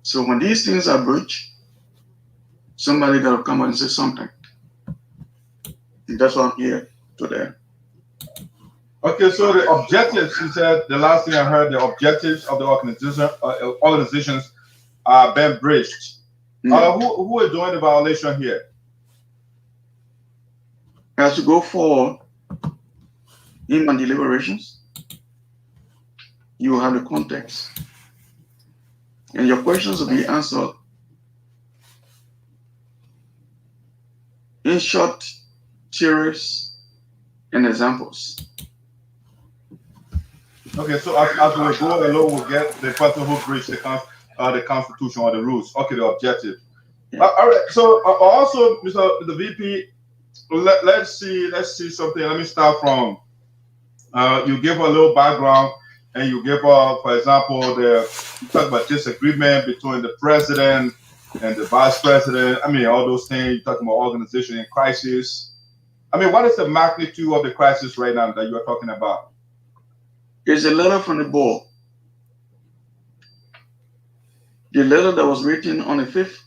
Speaker 7: So when these things are breached, somebody got to come out and say something. And that's why I'm here today.
Speaker 6: Okay, so the objectives, you said, the last thing I heard, the objectives of the organizations are being breached. Who is doing the violation here?
Speaker 7: As to go forward, in my deliberations, you will have the context. And your questions will be answered in short theories and examples.
Speaker 6: Okay, so as we go along, we'll get the person who breached the Constitution or the rules. Okay, the objective.
Speaker 7: Yeah.
Speaker 6: All right. So also, the VP, let's see something. Let me start from. You give a little background, and you give, for example, you talk about disagreement between the president and the vice president. I mean, all those things. You talk about organization in crisis. I mean, what is the magnitude of the crisis right now that you are talking about?
Speaker 7: There's a letter from the board. The letter that was written on the 5th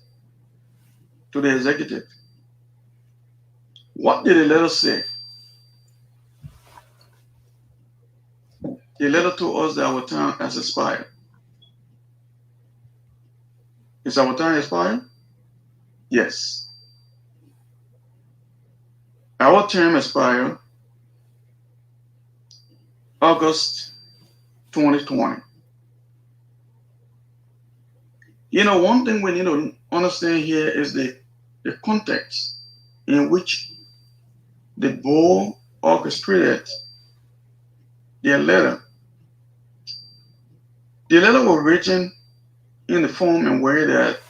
Speaker 7: to the executive. What did the letter say? The letter told us that our time has expired. Is our time expired? Yes. Our term expired August 2020. You know, one thing we need to understand here is the context in which the board orchestrated their letter. The letter was written in the form and way that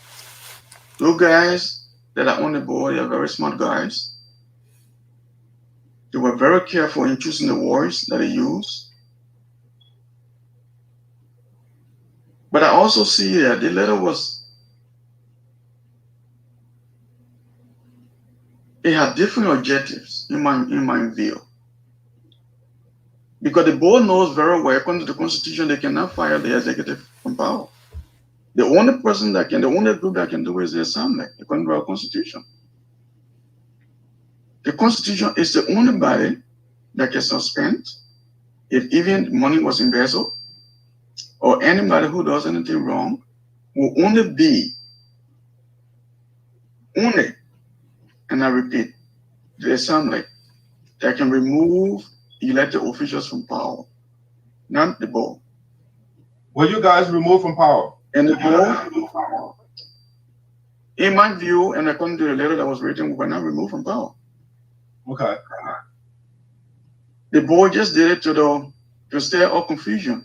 Speaker 7: those guys that are on the board, they are very smart guys. They were very careful in choosing the words that they use. But I also see that the letter it had different objectives in my view. Because the board knows very well, according to the Constitution, they cannot fire the executive from power. The only group that can do it is the Assembly, according to our Constitution. The Constitution is the only body that can suspend if even money was embezzled, or anybody who does anything wrong will only, and I repeat, the Assembly that can remove elected officials from power, not the board.
Speaker 6: Were you guys removed from power?
Speaker 7: And the board, in my view, and according to the letter that was written, we were not removed from power.
Speaker 6: Okay.
Speaker 7: The board just did it to stir up confusion.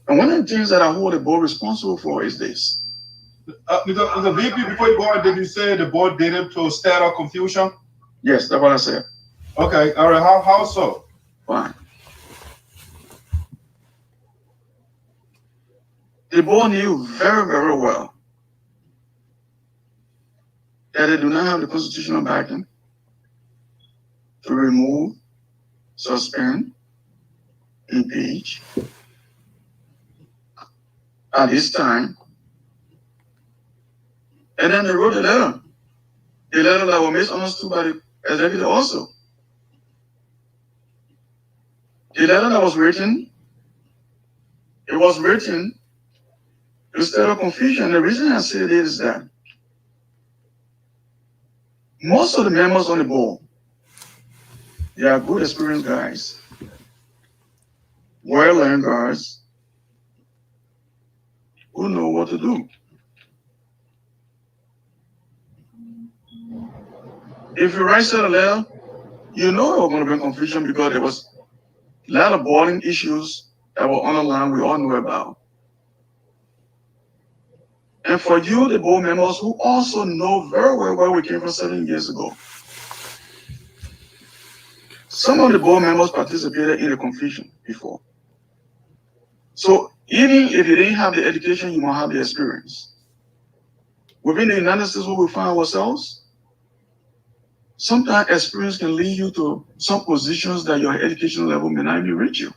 Speaker 7: And one of the things that I hold the board responsible for is this.
Speaker 6: The VP, before you go on, did you say the board did it to stir up confusion?
Speaker 7: Yes, that's what I said.
Speaker 6: Okay, all right. How so?
Speaker 7: Fine. The board knew very, very well that they do not have the constitutional backing to remove, suspend, impeach at this time. And then they wrote a letter that was misunderstood by the executive also. The letter that was written, it was written to stir up confusion. The reason I say this is that most of the members on the board, they are good, experienced guys, well-learned guys who know what to do. If you write a letter, you know there was going to be confusion because there was a lot of boiling issues that were on the line we all knew about. And for you, the board members who also know very well where we came from 7 years ago, some of the board members participated in the confusion before. So even if you didn't have the education, you might have the experience. Within the United States where we find ourselves, sometimes experience can lead you to some positions that your education level may not even reach you.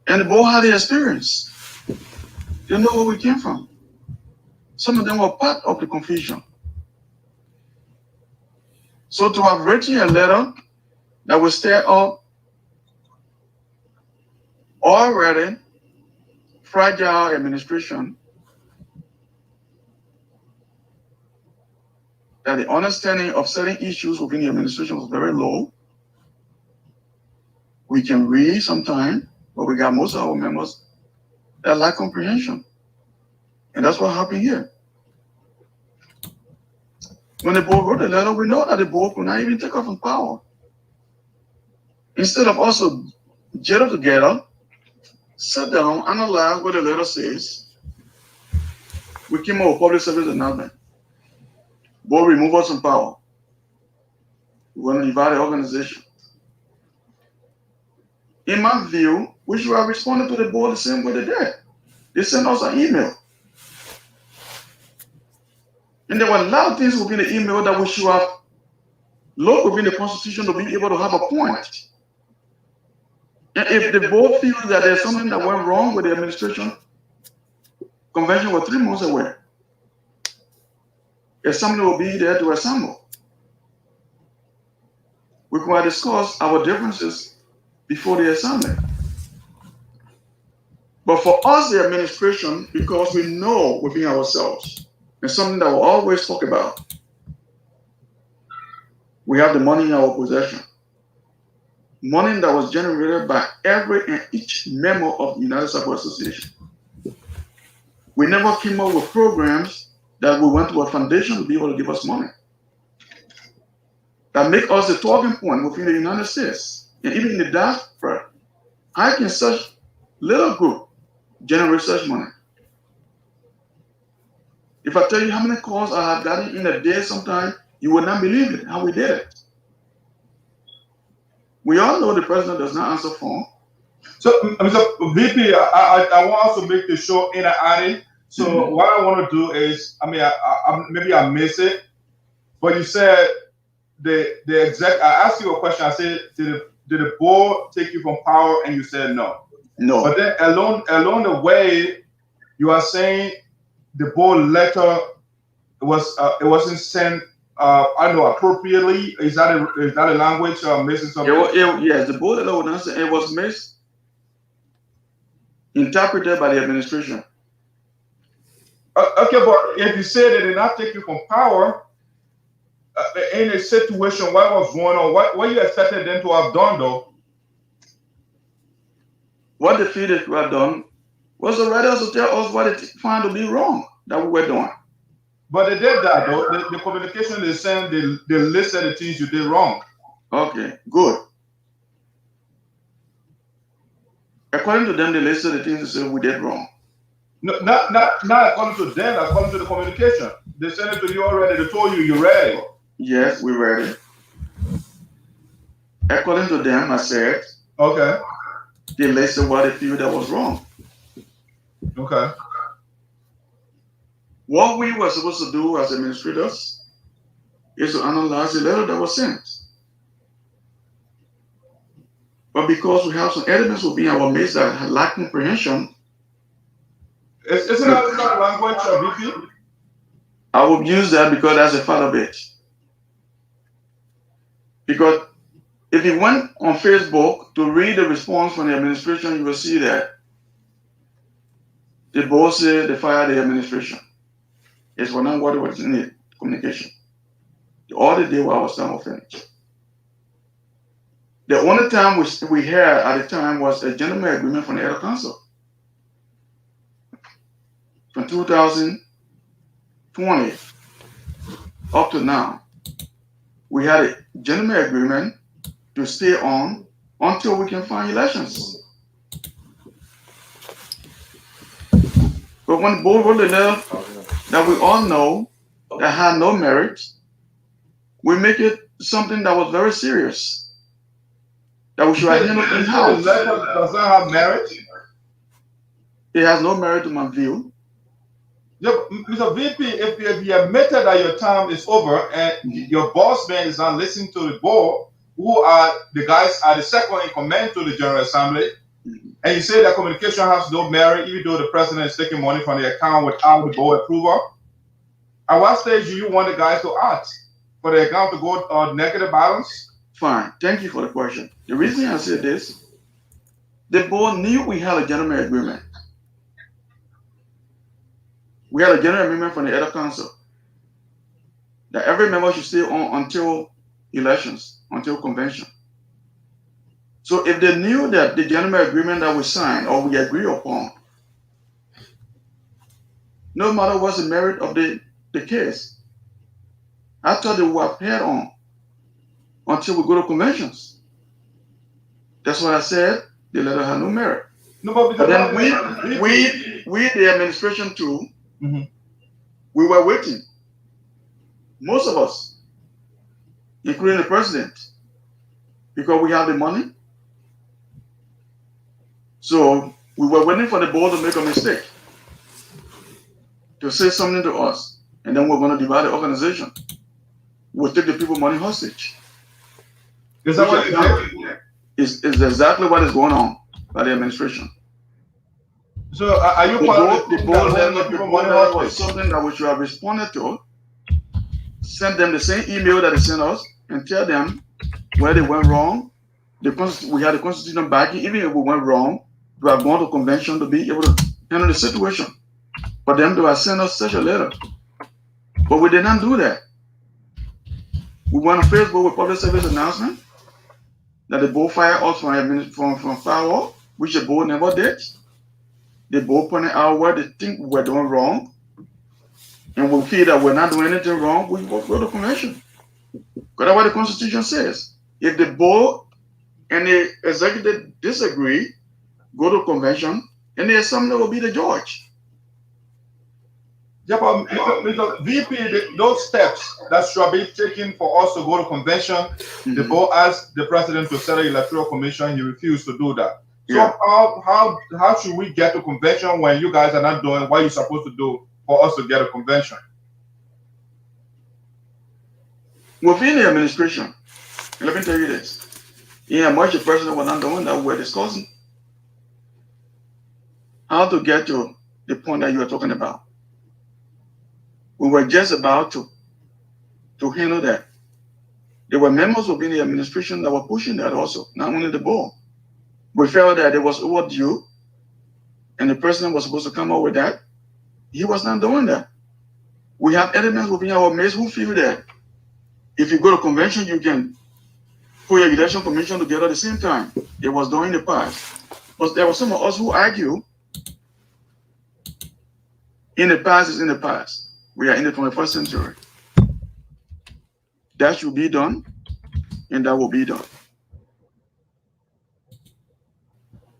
Speaker 7: And the board had the experience. They know where we came from. Some of them were part of the confusion. So to have written a letter that will stir up already fragile administration, that the understanding of certain issues within the administration was very low, We can read sometime, but we got most of our members that lack comprehension. And that's what happened here. When the board wrote the letter, we know that the board could not even take off from power. Instead of also get together, sit down, analyze what the letter says, we came up with public service announcement. Board remove us from power. We want to divide the organization. In my view, we should have responded to the board the same way they did. They sent us an email. And there were a lot of things within the email that we should have looked within the Constitution to be able to have a point. And if the board feels that there's something that went wrong with the administration, convention was 3 months away. If somebody will be there to assemble, we could discuss our differences before the assembly. But for us, the administration, because we know within ourselves, and something that we'll always talk about, we have the money in our possession. Money that was generated by every and each member of the United Sarpo Association. We never came up with programs that we went to a foundation to be able to give us money. That make us the talking point within the United States. And even in the diaspora, I can such little group generate such money. If I tell you how many calls I have gotten in a day sometime, you will not believe it, how we did it. We all know the president does not answer phone.
Speaker 6: So, Mr. VP, I want us to make the show interactive. So what I want to do is, maybe I miss it, but you said I asked you a question. I said, did the board take you from power? And you said no.
Speaker 7: No.
Speaker 6: But then along the way, you are saying the board letter it wasn't sent. I don't know, appropriately. Is that a language missing something?
Speaker 7: Yes, the board letter was it was misinterpreted by the administration.
Speaker 6: Okay, but if you say they did not take you from power, in a situation, what was going on? What you expected them to have done, though?
Speaker 7: What they feel that we have done was the writers to tell us what they find to be wrong that we were doing.
Speaker 6: But they did that, though. The communication they sent, they listed the things you did wrong.
Speaker 7: Okay, good. According to them, they listed the things they said we did wrong.
Speaker 6: No, not according to them, according to the communication. They sent it to you already. They told you you're ready.
Speaker 7: Yes, we're ready. According to them, I said,
Speaker 6: okay.
Speaker 7: They listed what they feel that was wrong.
Speaker 6: Okay.
Speaker 7: What we were supposed to do as administrators is to analyze the letter that was sent. But because we have some elements within our midst that lack comprehension,
Speaker 6: isn't that language of VP?
Speaker 7: I will use that because that's a part of it. Because if you went on Facebook to read the response from the administration, you will see that the board said they fired the administration. It's not what was in the communication. All the day while I was time was finished. The only time we had at the time was a gentleman agreement from the Elder Council. From 2020 up to now, we had a gentleman agreement to stay on until we can find elections. But when the board wrote the letter that we all know that had no merit, we make it something that was very serious. That we should have handled in-house.
Speaker 6: The letter does not have merit?
Speaker 7: It has no merit to my view.
Speaker 6: Yeah, Mr. VP, if you admitted that your term is over and your boss man is not listening to the board, who are the guys are the second in command to the General Assembly, and you say that communication has no merit, even though the president is taking money from the account without the board approval, at what stage do you want the guys to act for the account to go negative balance?
Speaker 7: Fine, thank you for the question. The reason I said this, the board knew we had a gentleman agreement. We had a general agreement from the Elder Council that every member should stay on until elections, until convention. So if they knew that the gentleman agreement that we signed or we agree upon, no matter what's the merit of the case, I thought they would have held on until we go to conventions. That's what I said. The letter had no merit.
Speaker 6: No,
Speaker 7: but then we the administration too, we were waiting. Most of us, including the president, because we have the money. So we were waiting for the board to make a mistake, to say something to us, and then we're going to divide the organization. We'll take the people money hostage.
Speaker 6: Is that what
Speaker 7: is exactly what is going on by the administration.
Speaker 6: So are you part of
Speaker 7: the board letter was something that we should have responded to, send them the same email that they sent us, and tell them where they went wrong. We had the constitution backing, even if we went wrong, we have gone to convention to be able to handle the situation. For them to have sent us such a letter. But we did not do that. We went on Facebook with public service announcement that the board fired us from firewall, which the board never did. The board pointed out where they think we were doing wrong. And we feel that we're not doing anything wrong, we will go to convention. Because that's what the Constitution says. If the board and the executive disagree, go to convention, and the assembly will be the judge.
Speaker 6: Yeah, but Mr. VP, those steps that should be taken for us to go to convention, the board asked the president to set an electoral commission. He refused to do that. So how should we get to convention when you guys are not doing what you're supposed to do for us to get a convention?
Speaker 7: Within the administration, let me tell you this. Much the president was not doing that, we're discussing how to get to the point that you are talking about. We were just about to handle that. There were members within the administration that were pushing that also, not only the board. We felt that it was overdue, and the president was supposed to come up with that. He was not doing that. We have elements within our midst who feel that if you go to convention, you can put your election commission together at the same time. It was done in the past. But there were some of us who argue in the past is in the past. We are in the 21st century. That should be done, and that will be done.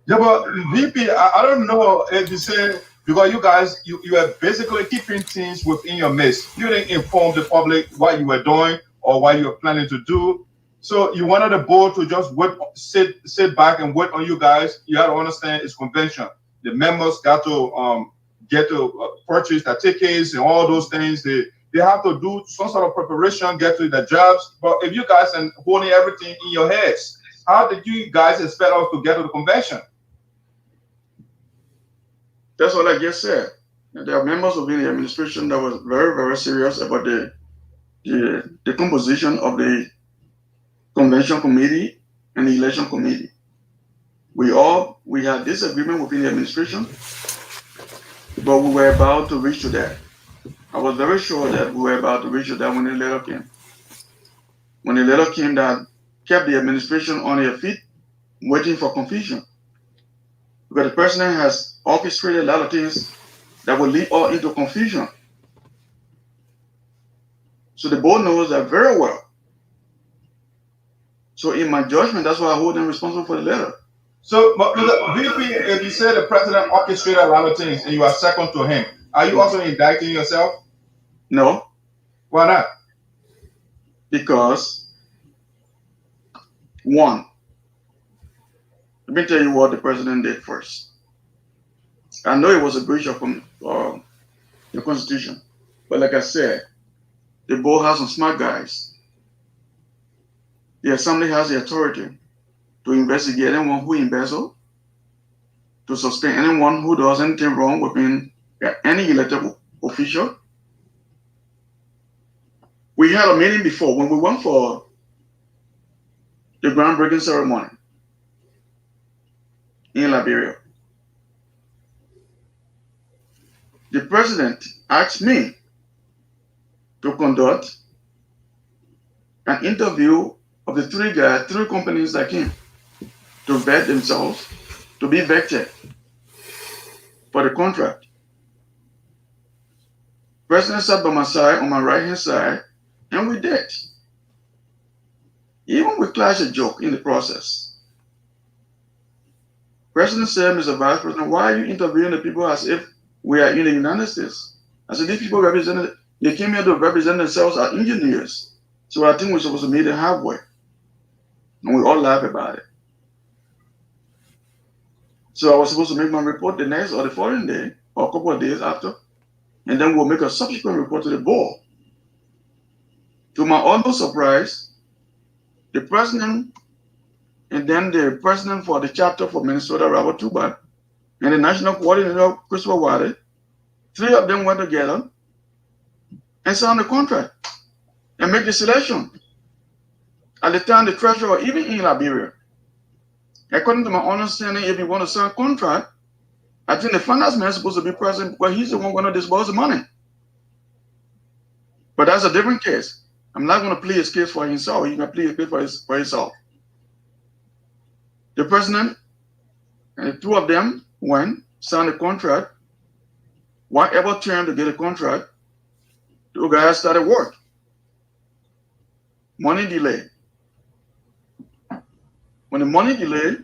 Speaker 6: Yeah, but VP, I don't know if you say, because you guys, you are basically keeping things within your midst. You didn't inform the public what you were doing or what you were planning to do. So you wanted the board to just wait, sit back and wait on you guys. You have to understand it's convention. The members got to get to purchase the tickets and all those things. They have to do some sort of preparation, get to the jobs. But if you guys are holding everything in your heads, how did you guys expect us to get to the convention?
Speaker 7: That's what I just said. There are members within the administration that was very, very serious about the composition of the convention committee and the election committee. We had disagreement within the administration, but we were about to reach to that. I was very sure that we were about to reach to that when the letter came. When the letter came, that kept the administration on their feet, waiting for confusion. Because the president has orchestrated a lot of things that will lead all into confusion. So the board knows that very well. So in my judgment, that's why I hold them responsible for the letter.
Speaker 6: So, but VP, if you say the president orchestrated a lot of things and you are second to him, are you also indicting yourself?
Speaker 7: No.
Speaker 6: Why not?
Speaker 7: Because, one, let me tell you what the president did first. I know it was a breach of the Constitution, but like I said, the board has some smart guys. The assembly has the authority to investigate anyone who embezzles, to suspend anyone who does anything wrong within any elected official. We had a meeting before when we went for the groundbreaking ceremony in Liberia. The president asked me to conduct an interview of the three companies that came. to vet themselves, to be vetted for the contract. President sat by my side, on my right-hand side, and we did. Even we clashed a joke in the process. President said, Mr. Vice President, why are you interviewing the people as if we are in the United States? I said, these people represented, they came here to represent themselves as engineers. So I think we're supposed to meet them halfway. And we all laugh about it. So I was supposed to make my report the next or the following day, or a couple of days after, and then we'll make a subsequent report to the board. To my almost surprise, the president and then the president for the chapter for Minnesota, Robert Tubat, and the national coordinator, Christopher Wade, three of them went together and signed the contract and make the selection. At the time, the treasurer, even in Liberia, according to my understanding, if you want to sign a contract, I think the finance man is supposed to be present because he's the one going to disburse the money. But that's a different case. I'm not going to plead his case for himself. He's going to plead his case for himself. The president and the two of them went, signed the contract. Whatever term to get a contract, the guys started work. Money delay. When the money delayed,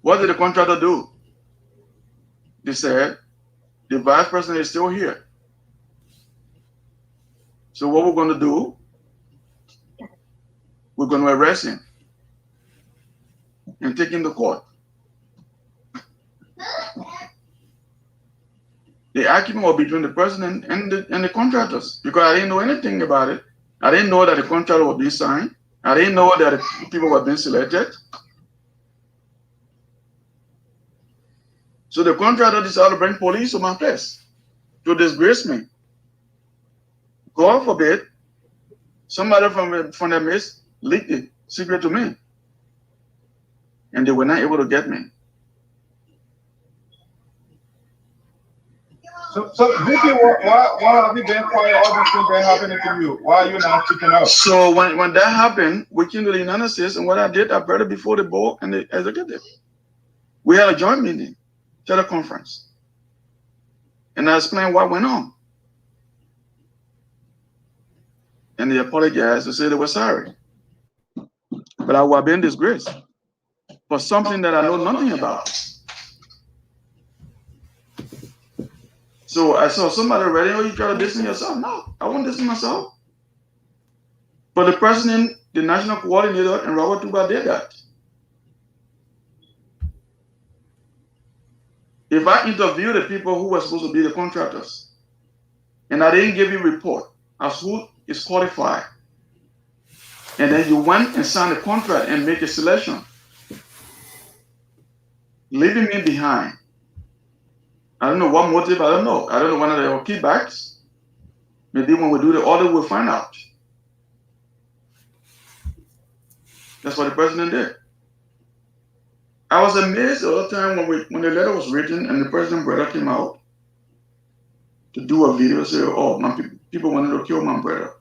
Speaker 7: what did the contractor do? They said, the vice president is still here. So what we're going to do, we're going to arrest him and take him to court. The argument was between the president and the contractors because I didn't know anything about it. I didn't know that the contract was being signed. I didn't know that the people were being selected. So the contractor decided to bring police to my place to disgrace me. God forbid, somebody from the midst leaked the secret to me. And they were not able to get me.
Speaker 6: So VP, why have you been quiet? All these things been happening to you. Why are you not speaking up?
Speaker 7: So when that happened, we came to the United States, and what I did, I brought it before the board and the executive. We had a joint meeting, teleconference, and I explained what went on. And they apologized and said they were sorry. But I was being disgraced for something that I know nothing about. So I saw somebody ready, oh, you try to distance yourself? No, I won't distance myself. But the president, the national coordinator, and Robert Tuba did that. If I interview the people who were supposed to be the contractors, and I didn't give you a report as who is qualified, and then you went and signed a contract and make a selection, leaving me behind. I don't know what motive, I don't know. I don't know whether they were kickbacks. Maybe when we do the audit, we'll find out. That's what the president did. I was amazed the other time when the letter was written and the president's brother came out to do a video, say, oh, my people wanted to kill my brother.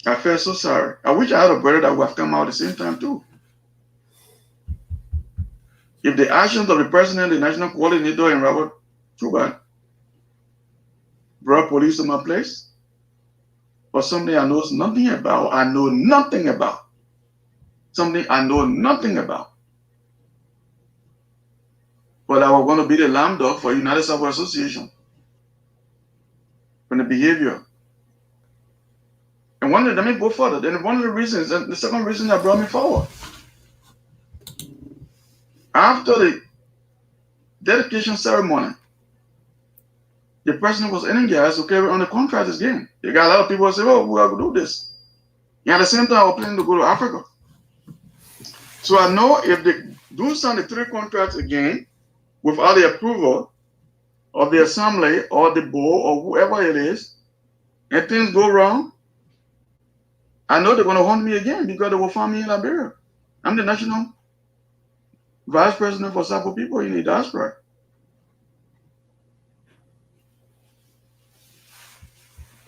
Speaker 7: I felt so sorry. I wish I had a brother that would have come out at the same time too. If the actions of the president, the national coordinator, and Robert Tuba brought police to my place for something I know nothing about, something I know nothing about. But I was going to be the lambda for United Sarpo Association from the behavior. And let me go further. Then one of the reasons, and the second reason that brought me forward, after the dedication ceremony, the president was energized to carry on the contract again. You got a lot of people who say, oh, we have to do this. And at the same time, I was planning to go to Africa. So I know if they do sign the 3 contracts again without the approval of the assembly or the board or whoever it is, and things go wrong, I know they're going to hunt me again because they will find me in Liberia. I'm the national vice president for Sarpo people in the diaspora.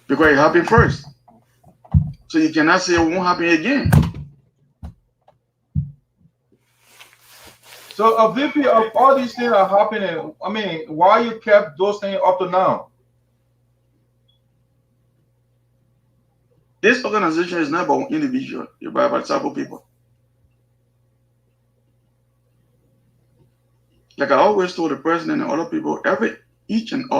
Speaker 7: Because it happened first. So you cannot say it won't happen again.
Speaker 6: So, VP, of all these things are happening, I mean, why you kept those things up to now?
Speaker 7: This organization is not about individual, it's about several people. Like I always told the president and other people, each and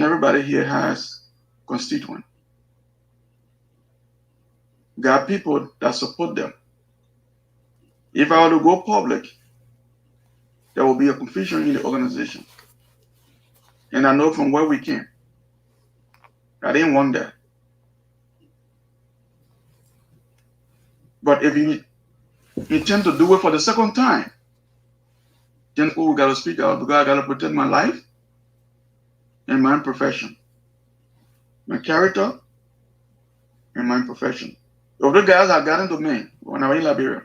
Speaker 7: everybody here has constituent. Got people that support them. If I were to go public, there will be a confusion in the organization. And I know from where we came. I didn't want that. But if you intend to do it for the second time, then we got to speak out because I got to protect my life and my profession, my character and my profession. If the guys had gotten to me when I was in Liberia,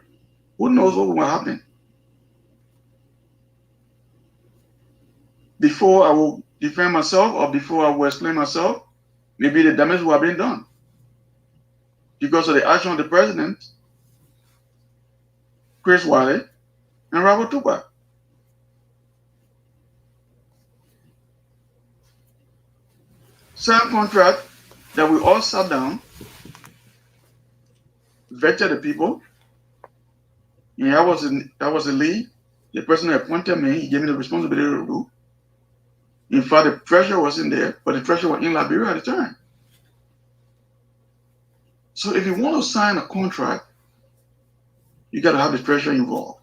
Speaker 7: who knows what will happen? Before I will defend myself or before I will explain myself, maybe the damage will have been done because of the action of the president, Chris Wiley, and Robert Tupac. Sign contract that we all sat down, vetted the people. And I was the lead. The person that appointed me, he gave me the responsibility to do. In fact, the treasurer wasn't there, but the treasurer was in Liberia at the time. So if you want to sign a contract, you got to have the treasurer involved.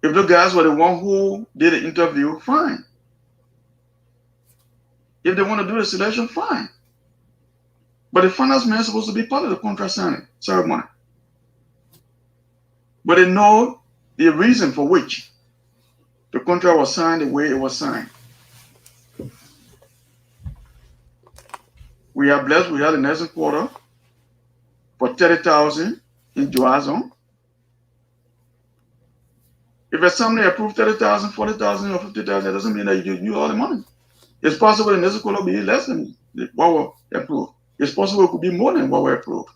Speaker 7: If the guys were the one who did the interview, fine. If they want to do the selection, fine. But the finance man is supposed to be part of the contract signing ceremony. But they know the reason for which the contract was signed the way it was signed. We are blessed. We had a nursing quota for 30,000 in Joazon. If assembly approved 30,000, 40,000, or 50,000, that doesn't mean that you use all the money. It's possible the nursing quota will be less than what was approved. It's possible it could be more than what we approved.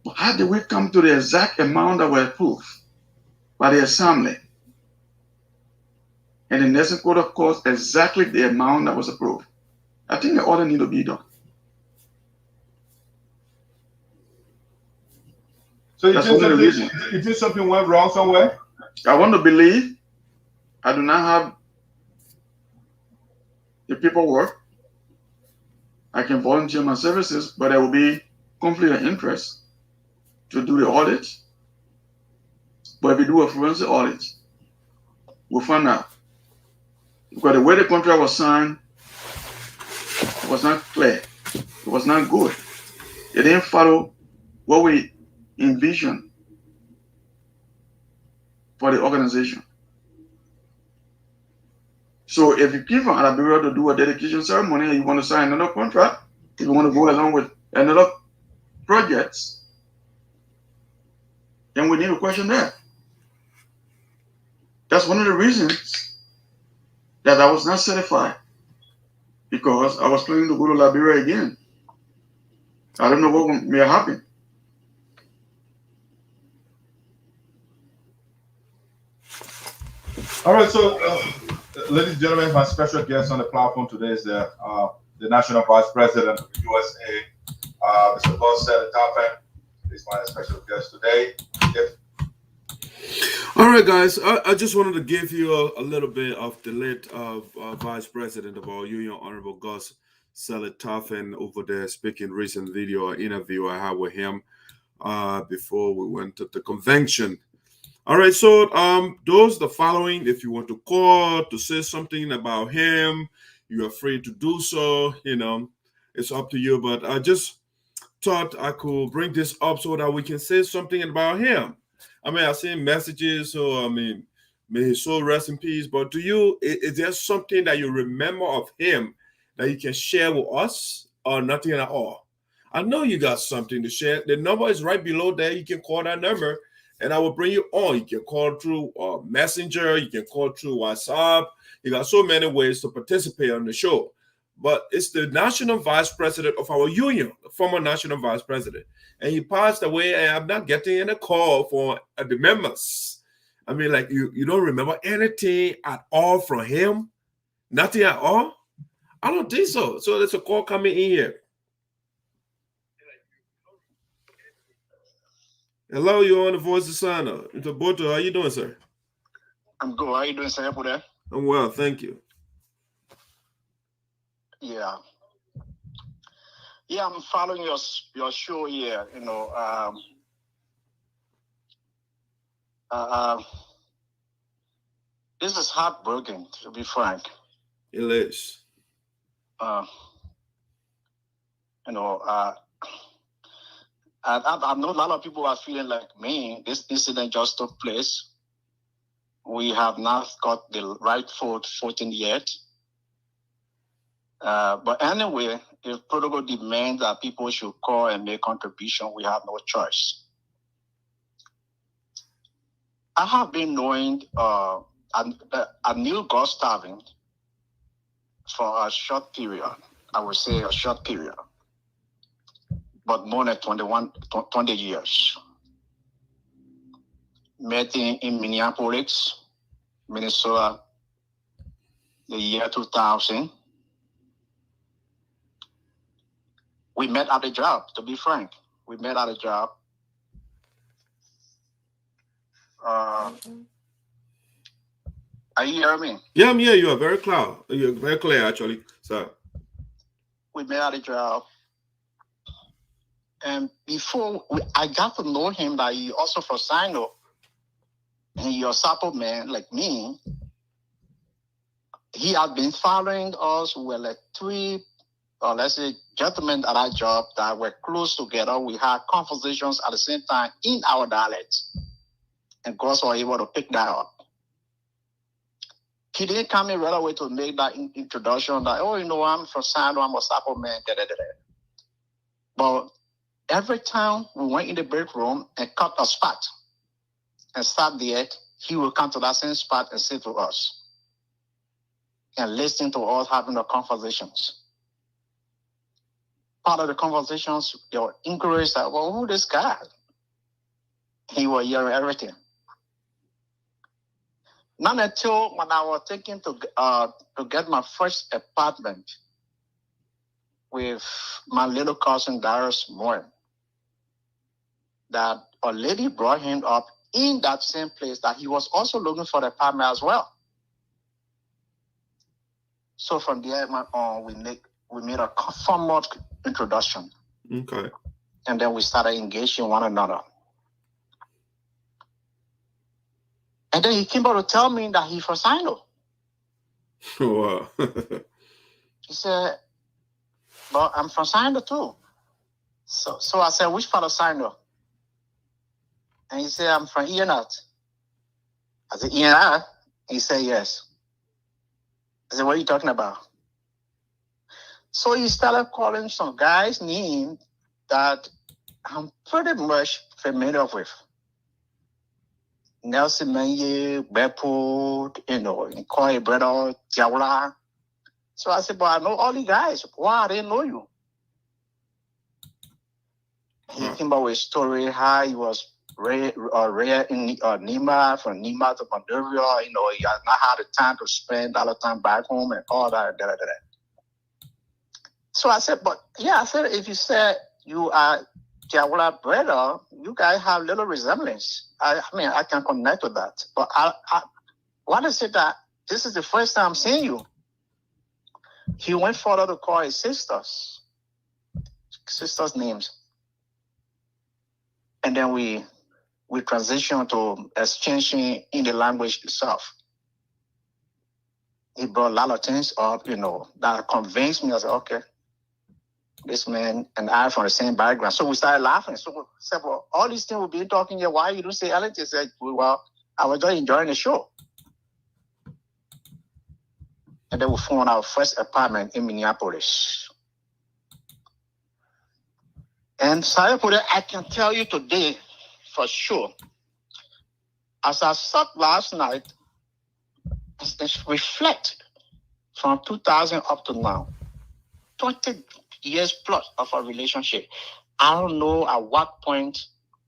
Speaker 7: But how did we come to the exact amount that were approved by the assembly? And the nursing quota cost exactly the amount that was approved. I think the order need to be done.
Speaker 6: So you think something went wrong somewhere?
Speaker 7: I want to believe. I do not have the paperwork. I can volunteer my services, but there will be conflict of interest to do the audit. But if we do a forensic audit, we'll find out. Because the way the contract was signed was not clear. It was not good. It didn't follow what we envisioned for the organization. So if you give an Liberia to do a dedication ceremony and you want to sign another contract, if you want to go along with another project, then we need to question that. That's one of the reasons that I was not certified, because I was planning to go to Liberia again. I don't know what may happen.
Speaker 6: All right, so ladies and gentlemen, my special guest on the platform today is the National Vice President of the USA, Mr. Gus Saily Tarphen. He's my special guest today.
Speaker 1: All right, guys, I just wanted to give you a little bit of the late Vice President of our union, Honorable Gus Saily Tarphen, over there speaking recent video or interview I had with him before we went to the convention. All right, so those the following. If you want to call to say something about him, you are free to do so. You know, it's up to you. But I just thought I could bring this up so that we can say something about him. I mean, I've seen messages, so I mean, may his soul rest in peace. But to you, is there something that you remember of him that you can share with us, or nothing at all? I know you got something to share. The number is right below there. You can call that number, and I will bring you on. You can call through Messenger. You can call through WhatsApp. You got so many ways to participate on the show. but it's the national vice president of our union, the former national vice president. And he passed away, and I'm not getting any call for the members. I mean, like, you don't remember anything at all from him? Nothing at all? I don't think so. So there's a call coming in here. Hello, you're on the Voice of SINOE. Mr. Boto, how you doing, sir?
Speaker 3: I'm good. How you doing, sir? There?
Speaker 1: I'm well, thank you.
Speaker 3: Yeah. Yeah, I'm following your show here. You know, this is heartbreaking, to be frank.
Speaker 1: It is.
Speaker 3: You know, I know a lot of people are feeling like me. This incident just took place. We have not got the right footing yet. But anyway, if protocol demands that people should call and make contribution, we have no choice. I have been knowing I knew Gus Tarphen for a short period. I would say a short period, but more than 20 years. Met in Minneapolis, Minnesota, the year 2000. We met at the job, to be frank. We met at a job. Are you hearing me?
Speaker 1: Yeah, I'm here. You are very clear. You're very clear, actually. So
Speaker 3: we met at a job. And before I got to know him, that he also from SINOE, and you're a Sarpo man like me. He had been following us. We were like three, or let's say, gentlemen at our job that were close together. We had conversations at the same time in our dialects. And Gus was able to pick that up. He didn't come in right away to make that introduction that, oh, you know, I'm from SINOE, I'm a Sarpo man, But every time we went in the break room and cut a spot and sat there, he would come to that same spot and sit to us and listen to us having the conversations. Part of the conversations, there were inquiries that, well, who this guy? He was hearing everything. Not until when I was thinking to get my first apartment with my little cousin Darius Moore, that a lady brought him up in that same place that he was also looking for the apartment as well. So from there on, we made a formal introduction.
Speaker 1: okay.
Speaker 3: And then we started engaging one another. And then he came out to tell me that he's from SINOE.
Speaker 1: Wow.
Speaker 3: He said, well, I'm from SINOE too. So I said, which part of SINOE? And he said, I'm from ENR. I said, ENR? He said, yes. I said, what are you talking about? So he started calling some guy's name that I'm pretty much familiar with. Nelson Manye, Bepo, you know, Koi Brother, Jawla. So I said, but I know all the guys. Why I didn't know you? He came up with a story how he was rare in Nima, from Nima to Monrovia. You know, he had not had the time to spend all the time back home and all that. So I said, but yeah, I said, if you said you are Jawla brother, you guys have little resemblance. I mean, I can connect with that. But I want to say that this is the first time seeing you. He went further to call his sisters' names. And then we transitioned to exchanging in the language itself. He brought a lot of things up, you know, that convinced me. I said, okay, this man and I are from the same background. So we started laughing. So we said, well, all these things we've been talking here, why you don't say anything? He said, well, I was just enjoying the show. And then we found our first apartment in Minneapolis. And Sayapura, I can tell you today for sure, as I sat last night, reflect from 2000 up to now, 20 years plus of a relationship. I don't know at what point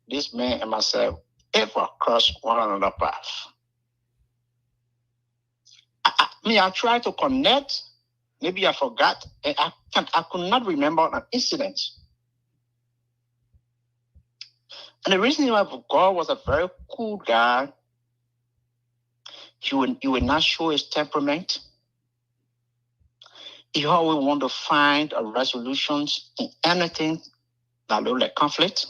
Speaker 3: this man and myself ever crossed one another path. I tried to connect. Maybe I forgot. I could not remember an incident. And the reason why God was a very cool guy, he would not show his temperament. He always want to find a resolutions in anything that look like conflict.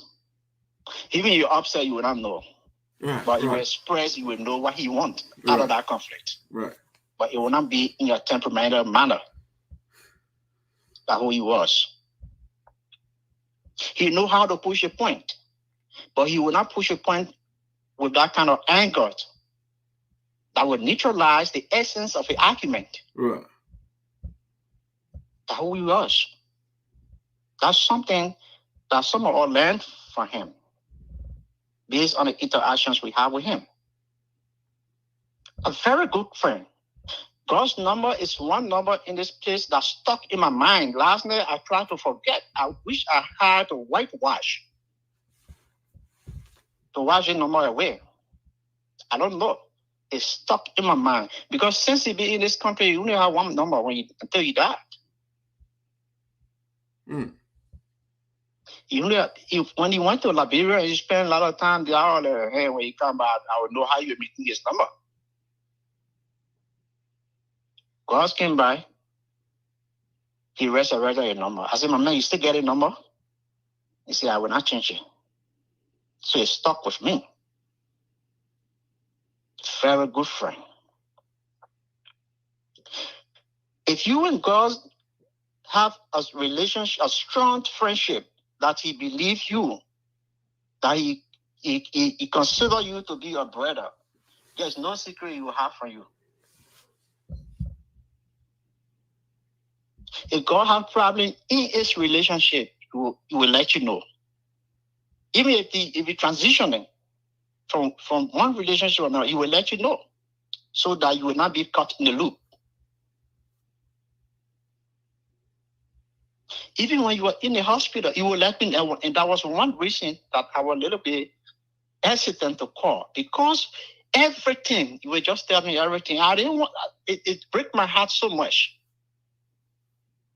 Speaker 3: Even you're upset, you will not know.
Speaker 1: Right,
Speaker 3: but you will express, you will know what he wants out of that conflict.
Speaker 1: Right.
Speaker 3: But it will not be in your temperamental manner. That's who he was. He knew how to push a point, but he will not push a point with that kind of anger that would neutralize the essence of the argument.
Speaker 1: Right.
Speaker 3: That's who he was. That's something that some of us learned from him based on the interactions we have with him. A very good friend. God's number is one number in this place that stuck in my mind. Last night I tried to forget. I wish I had to whitewash to wash the number away. I don't know. It's stuck in my mind because since he be in this country, you only have one number until you die.
Speaker 1: Mm.
Speaker 3: When he went to Liberia, he spent a lot of time there. Hey, when he come back, I would know how you're meeting his number. God came by. He resurrected a number. I said, my man, you still get a number? He said, I will not change it. So he stuck with me. Very good friend. If you and God have a relationship, a strong friendship, that he believes you, that he consider you to be your brother, there's no secret he will have from you. If God has problem in his relationship, he will let you know. Even if he transitioning from one relationship to another, he will let you know so that you will not be caught in the loop. Even when you were in the hospital, he will let me know. And that was one reason that I was a little bit hesitant to call. Because everything, you will just tell me everything. I didn't want it break my heart so much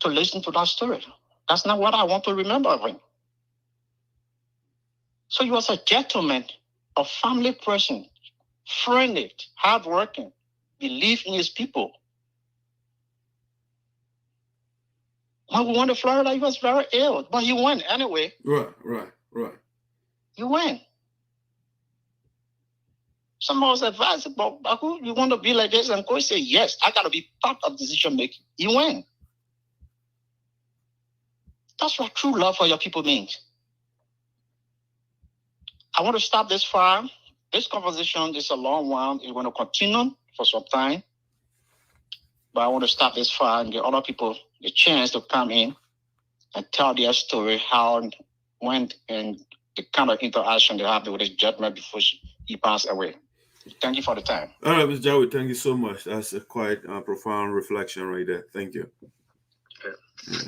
Speaker 3: to listen to that story. That's not what I want to remember of him. So he was a gentleman, a family person, friendly, hardworking, believed in his people. When we went to Florida, he was very ill, but he went anyway.
Speaker 1: Right.
Speaker 3: He went. Some of us advised, but who you want to be like this? And go say, yes, I got to be part of decision making. He went. That's what true love for your people means. I want to stop this far. This conversation is a long one. It's going to continue for some time. But I want to stop this far and give other people the chance to come in and tell their story, how it went, and the kind of interaction they have with his judgment before he passed away. Thank you for the time.
Speaker 1: All right, Mr. Joey, thank you so much. That's a quite profound reflection right there. Thank you.
Speaker 3: Okay.
Speaker 1: Yeah.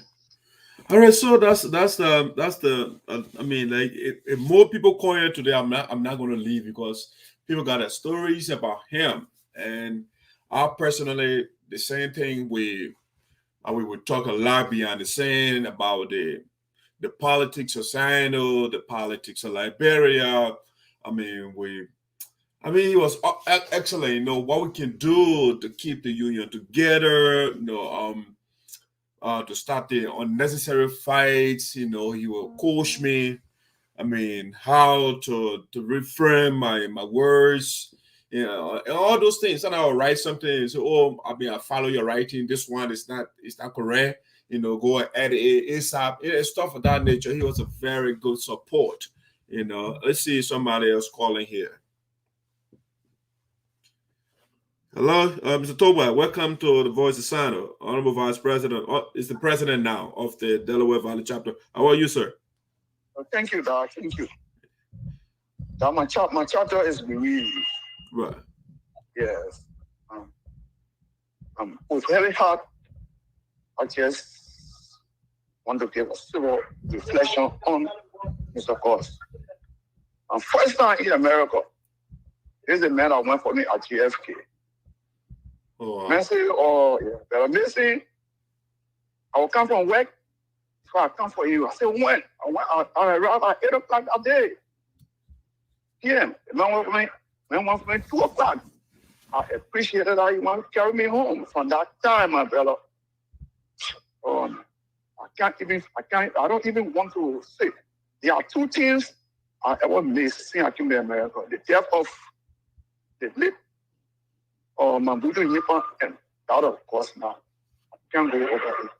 Speaker 1: All right, so that's the I mean, like if more people call here today, I'm not going to leave because people got their stories about him, and I personally the same thing we would talk a lot behind the scene about the politics of SINOE, the politics of Liberia. I mean, he was excellent. You know what we can do to keep the union together. You know, to stop the unnecessary fights. You know, he will coach me. I mean, how to reframe my words. You know, and all those things. And I'll write something and say, I follow your writing. This one is not correct. You know, go and edit it ASAP. Stuff of that nature. He was a very good support. You know, let's see somebody else calling here. Hello, Mr. Toba. Welcome to the Voice of SINOE. Honorable Vice President, is the president now of the Delaware Valley chapter. How are you, sir?
Speaker 8: Thank you, Doc. Thank you. My chapter is bereaved.
Speaker 1: Right.
Speaker 8: Yes. With heavy heart, I just want to give a civil reflection on Mr. Gus. And first time in America, here's the man that went for me at GFK.
Speaker 1: Oh, wow.
Speaker 8: Messi, but Messi, I will come from work, so I come for you. I said, when? I arrived at 8 o'clock that day. PM, the man went for me 2 o'clock. I appreciated that he wanted to carry me home. From that time, my brother, I don't even want to say. There are 2 things I ever missed since I came to America. The death of the late Mabudu Yipa and that of course now. I can't go over it.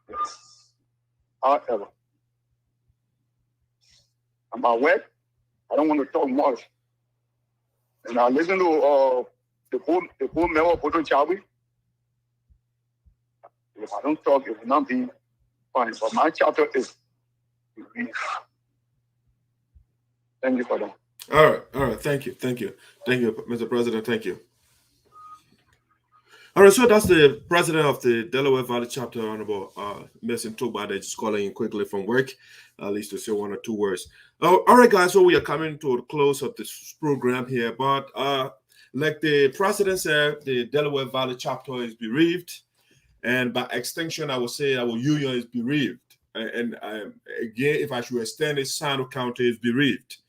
Speaker 8: Yes. However, about work, I don't want to talk much. And I listen to the whole member of Poto Chawi. If I don't talk, it will not be fine. But my chapter is brief. Thank you for that.
Speaker 1: All right. Thank you, Mr. President. Thank you. All right, so that's the president of the Delaware Valley chapter, Honorable Mason Toba. They're just calling in quickly from work, at least to say 1 or 2 words. All right, guys. So we are coming to the close of this program here, but like the president said, the Delaware Valley chapter is bereaved, and by extension, I would say our union is bereaved. And again, if I should extend it, Sino County is bereaved.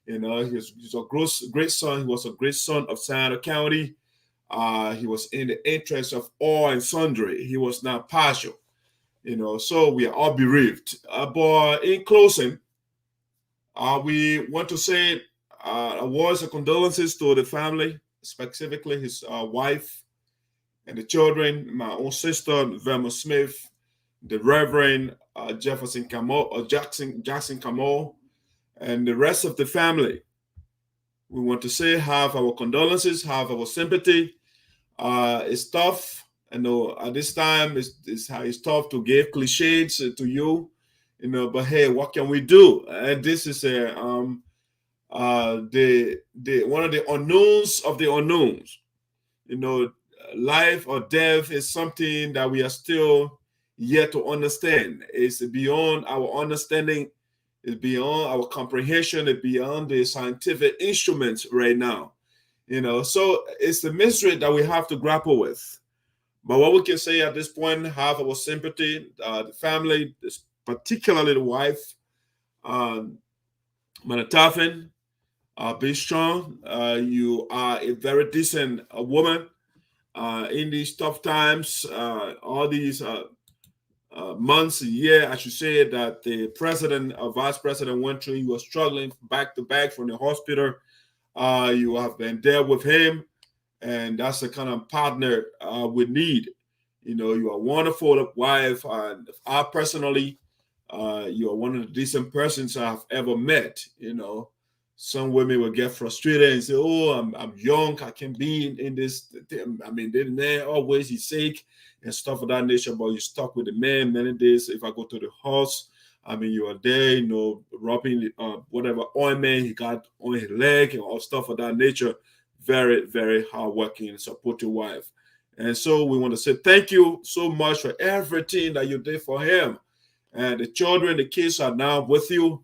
Speaker 1: You know, he's a great son. He was a great son of Sino County. He was in the interest of all and sundry. He was not partial. You know, so we are all bereaved. But in closing, we want to say words of condolences to the family, specifically his wife and the children, my own sister, Velma Smith, the Reverend Jackson Kamal, and the rest of the family. We want to say have our condolences, have our sympathy. It's tough. I know at this time it's tough to give cliches to you, you know. But hey, what can we do? And this is one of the unknowns of the unknowns. You know, life or death is something that we are still yet to understand. It's beyond our understanding. It's beyond our comprehension. It's beyond the scientific instruments right now. You know, so it's the mystery that we have to grapple with. But what we can say at this point, have our sympathy, the family, particularly the wife, Tarphen, be strong. You are a very decent woman in these tough times. All these months, year, I should say, that the president or vice president went through. You were struggling back to back from the hospital. You have been there with him, and that's the kind of partner we need. You know, you are a wonderful wife. I personally, you are one of the decent persons I've ever met. You know, some women will get frustrated and say, "Oh, I'm young. I can be in this." I mean, the man always he's sick and stuff of that nature. But you're stuck with the man many days. If I go to the house, I mean, you are there, you know, rubbing whatever ointment he got on his leg and all stuff of that nature. Very, very hardworking and supportive wife. And so we want to say thank you so much for everything that you did for him. And the children, the kids are now with you.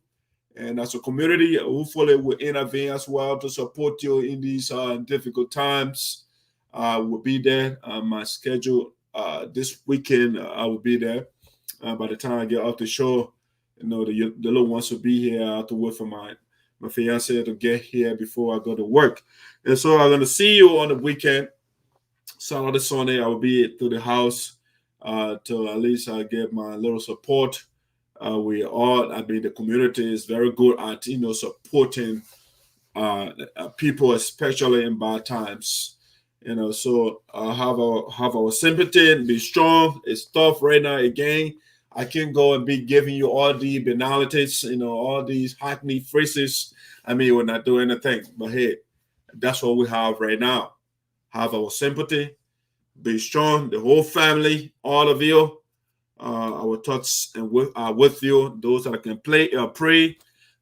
Speaker 1: And as a community, hopefully we'll intervene as well to support you in these difficult times. We'll be there. My schedule this weekend, I will be there. By the time I get off the show, you know, the little ones will be here. I have to wait for my fiance to get here before I go to work. And so I'm going to see you on the weekend. Saturday, Sunday, I will be to the house to at least get my little support. The community is very good at, you know, supporting people, especially in bad times. You know, so have our sympathy and be strong. It's tough right now. Again, I can't go and be giving you all the banalities, you know, all these hackneyed phrases. I mean, we're not doing anything. But hey, that's what we have right now. Have our sympathy. Be strong. The whole family, all of you. Our thoughts are with you. Those that can pray,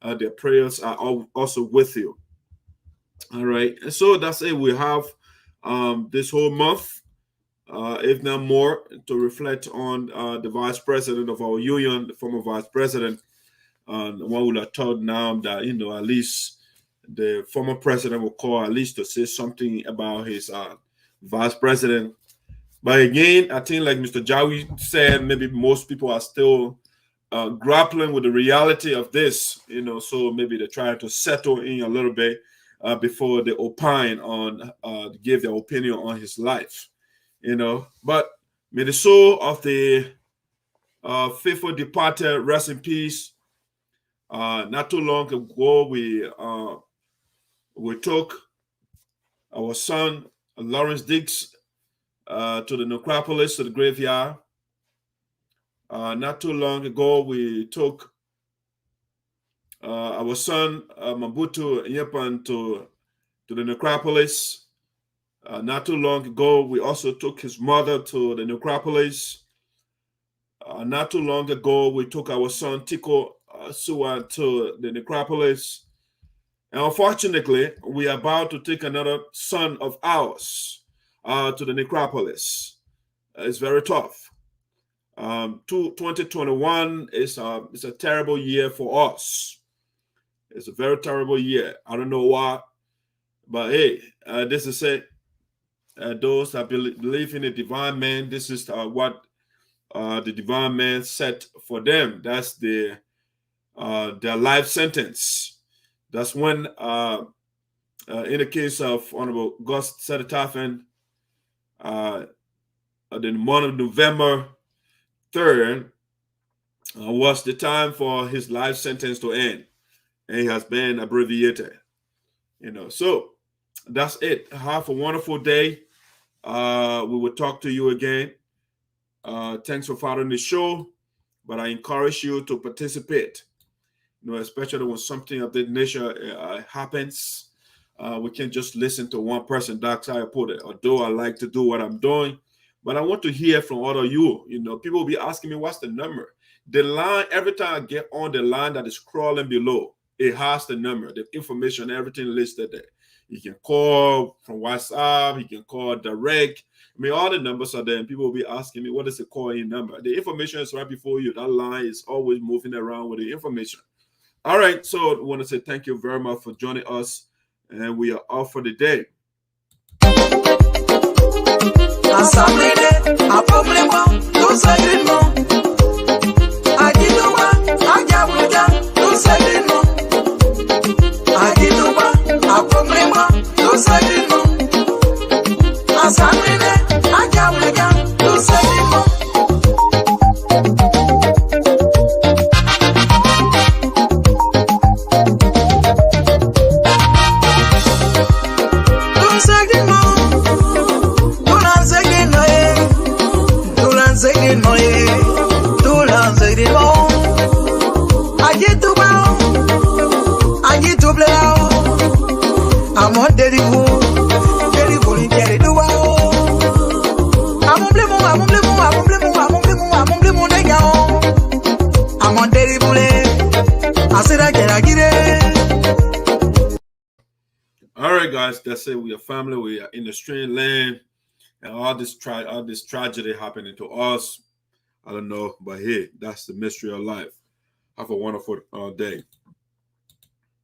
Speaker 1: their prayers are also with you. All right. And so that's it. We have this whole month if not more, to reflect on the vice president of our union, the former vice president. One would have thought now that, at least the former president will call at least to say something about his vice president. But again, I think like Mr. Jawi said, maybe most people are still grappling with the reality of this, so maybe they're trying to settle in a little bit before they opine on, give their opinion on his life, But may the soul of the faithful departed rest in peace. Not too long ago, we took our son, Lawrence Diggs, to the necropolis, to the graveyard. Not too long ago, we took our son, Mabutu Yepan, to the necropolis. Not too long ago, we also took his mother to the necropolis. Not too long ago, we took our son, Tiko Suwa, to the necropolis. And unfortunately, we are about to take another son of ours to the necropolis. It's very tough. 2021 is a terrible year for us. It's a very terrible year. I don't know why, but hey, this is it. Those that believe in the divine man, this is what the divine man set for them. That's their life sentence. That's when, in the case of Honorable Gus Saily Tarphen, the month of November 3rd was the time for his life sentence to end, and it has been abbreviated. So that's it. Have a wonderful day. We will talk to you again. Thanks for following the show, but I encourage you to participate. Especially when something of that nature happens, we can't just listen to one person. That's how I put it. Although I like to do what I'm doing, but I want to hear from all of you. People will be asking me, what's the number? The line, every time I get on the line that is scrolling below, it has the number, the information, everything listed there. You can call from WhatsApp, you can call direct. All the numbers are there, and people will be asking me, what is the call-in number? The information is right before you. That line is always moving around with the information. All right, so I want to say thank you very much for joining us, and we are off for the day. All right, guys, that's it. We are family. We are in the strange land, and all this tragedy happening to us. I don't know, but hey, that's the mystery of life. Have a wonderful day.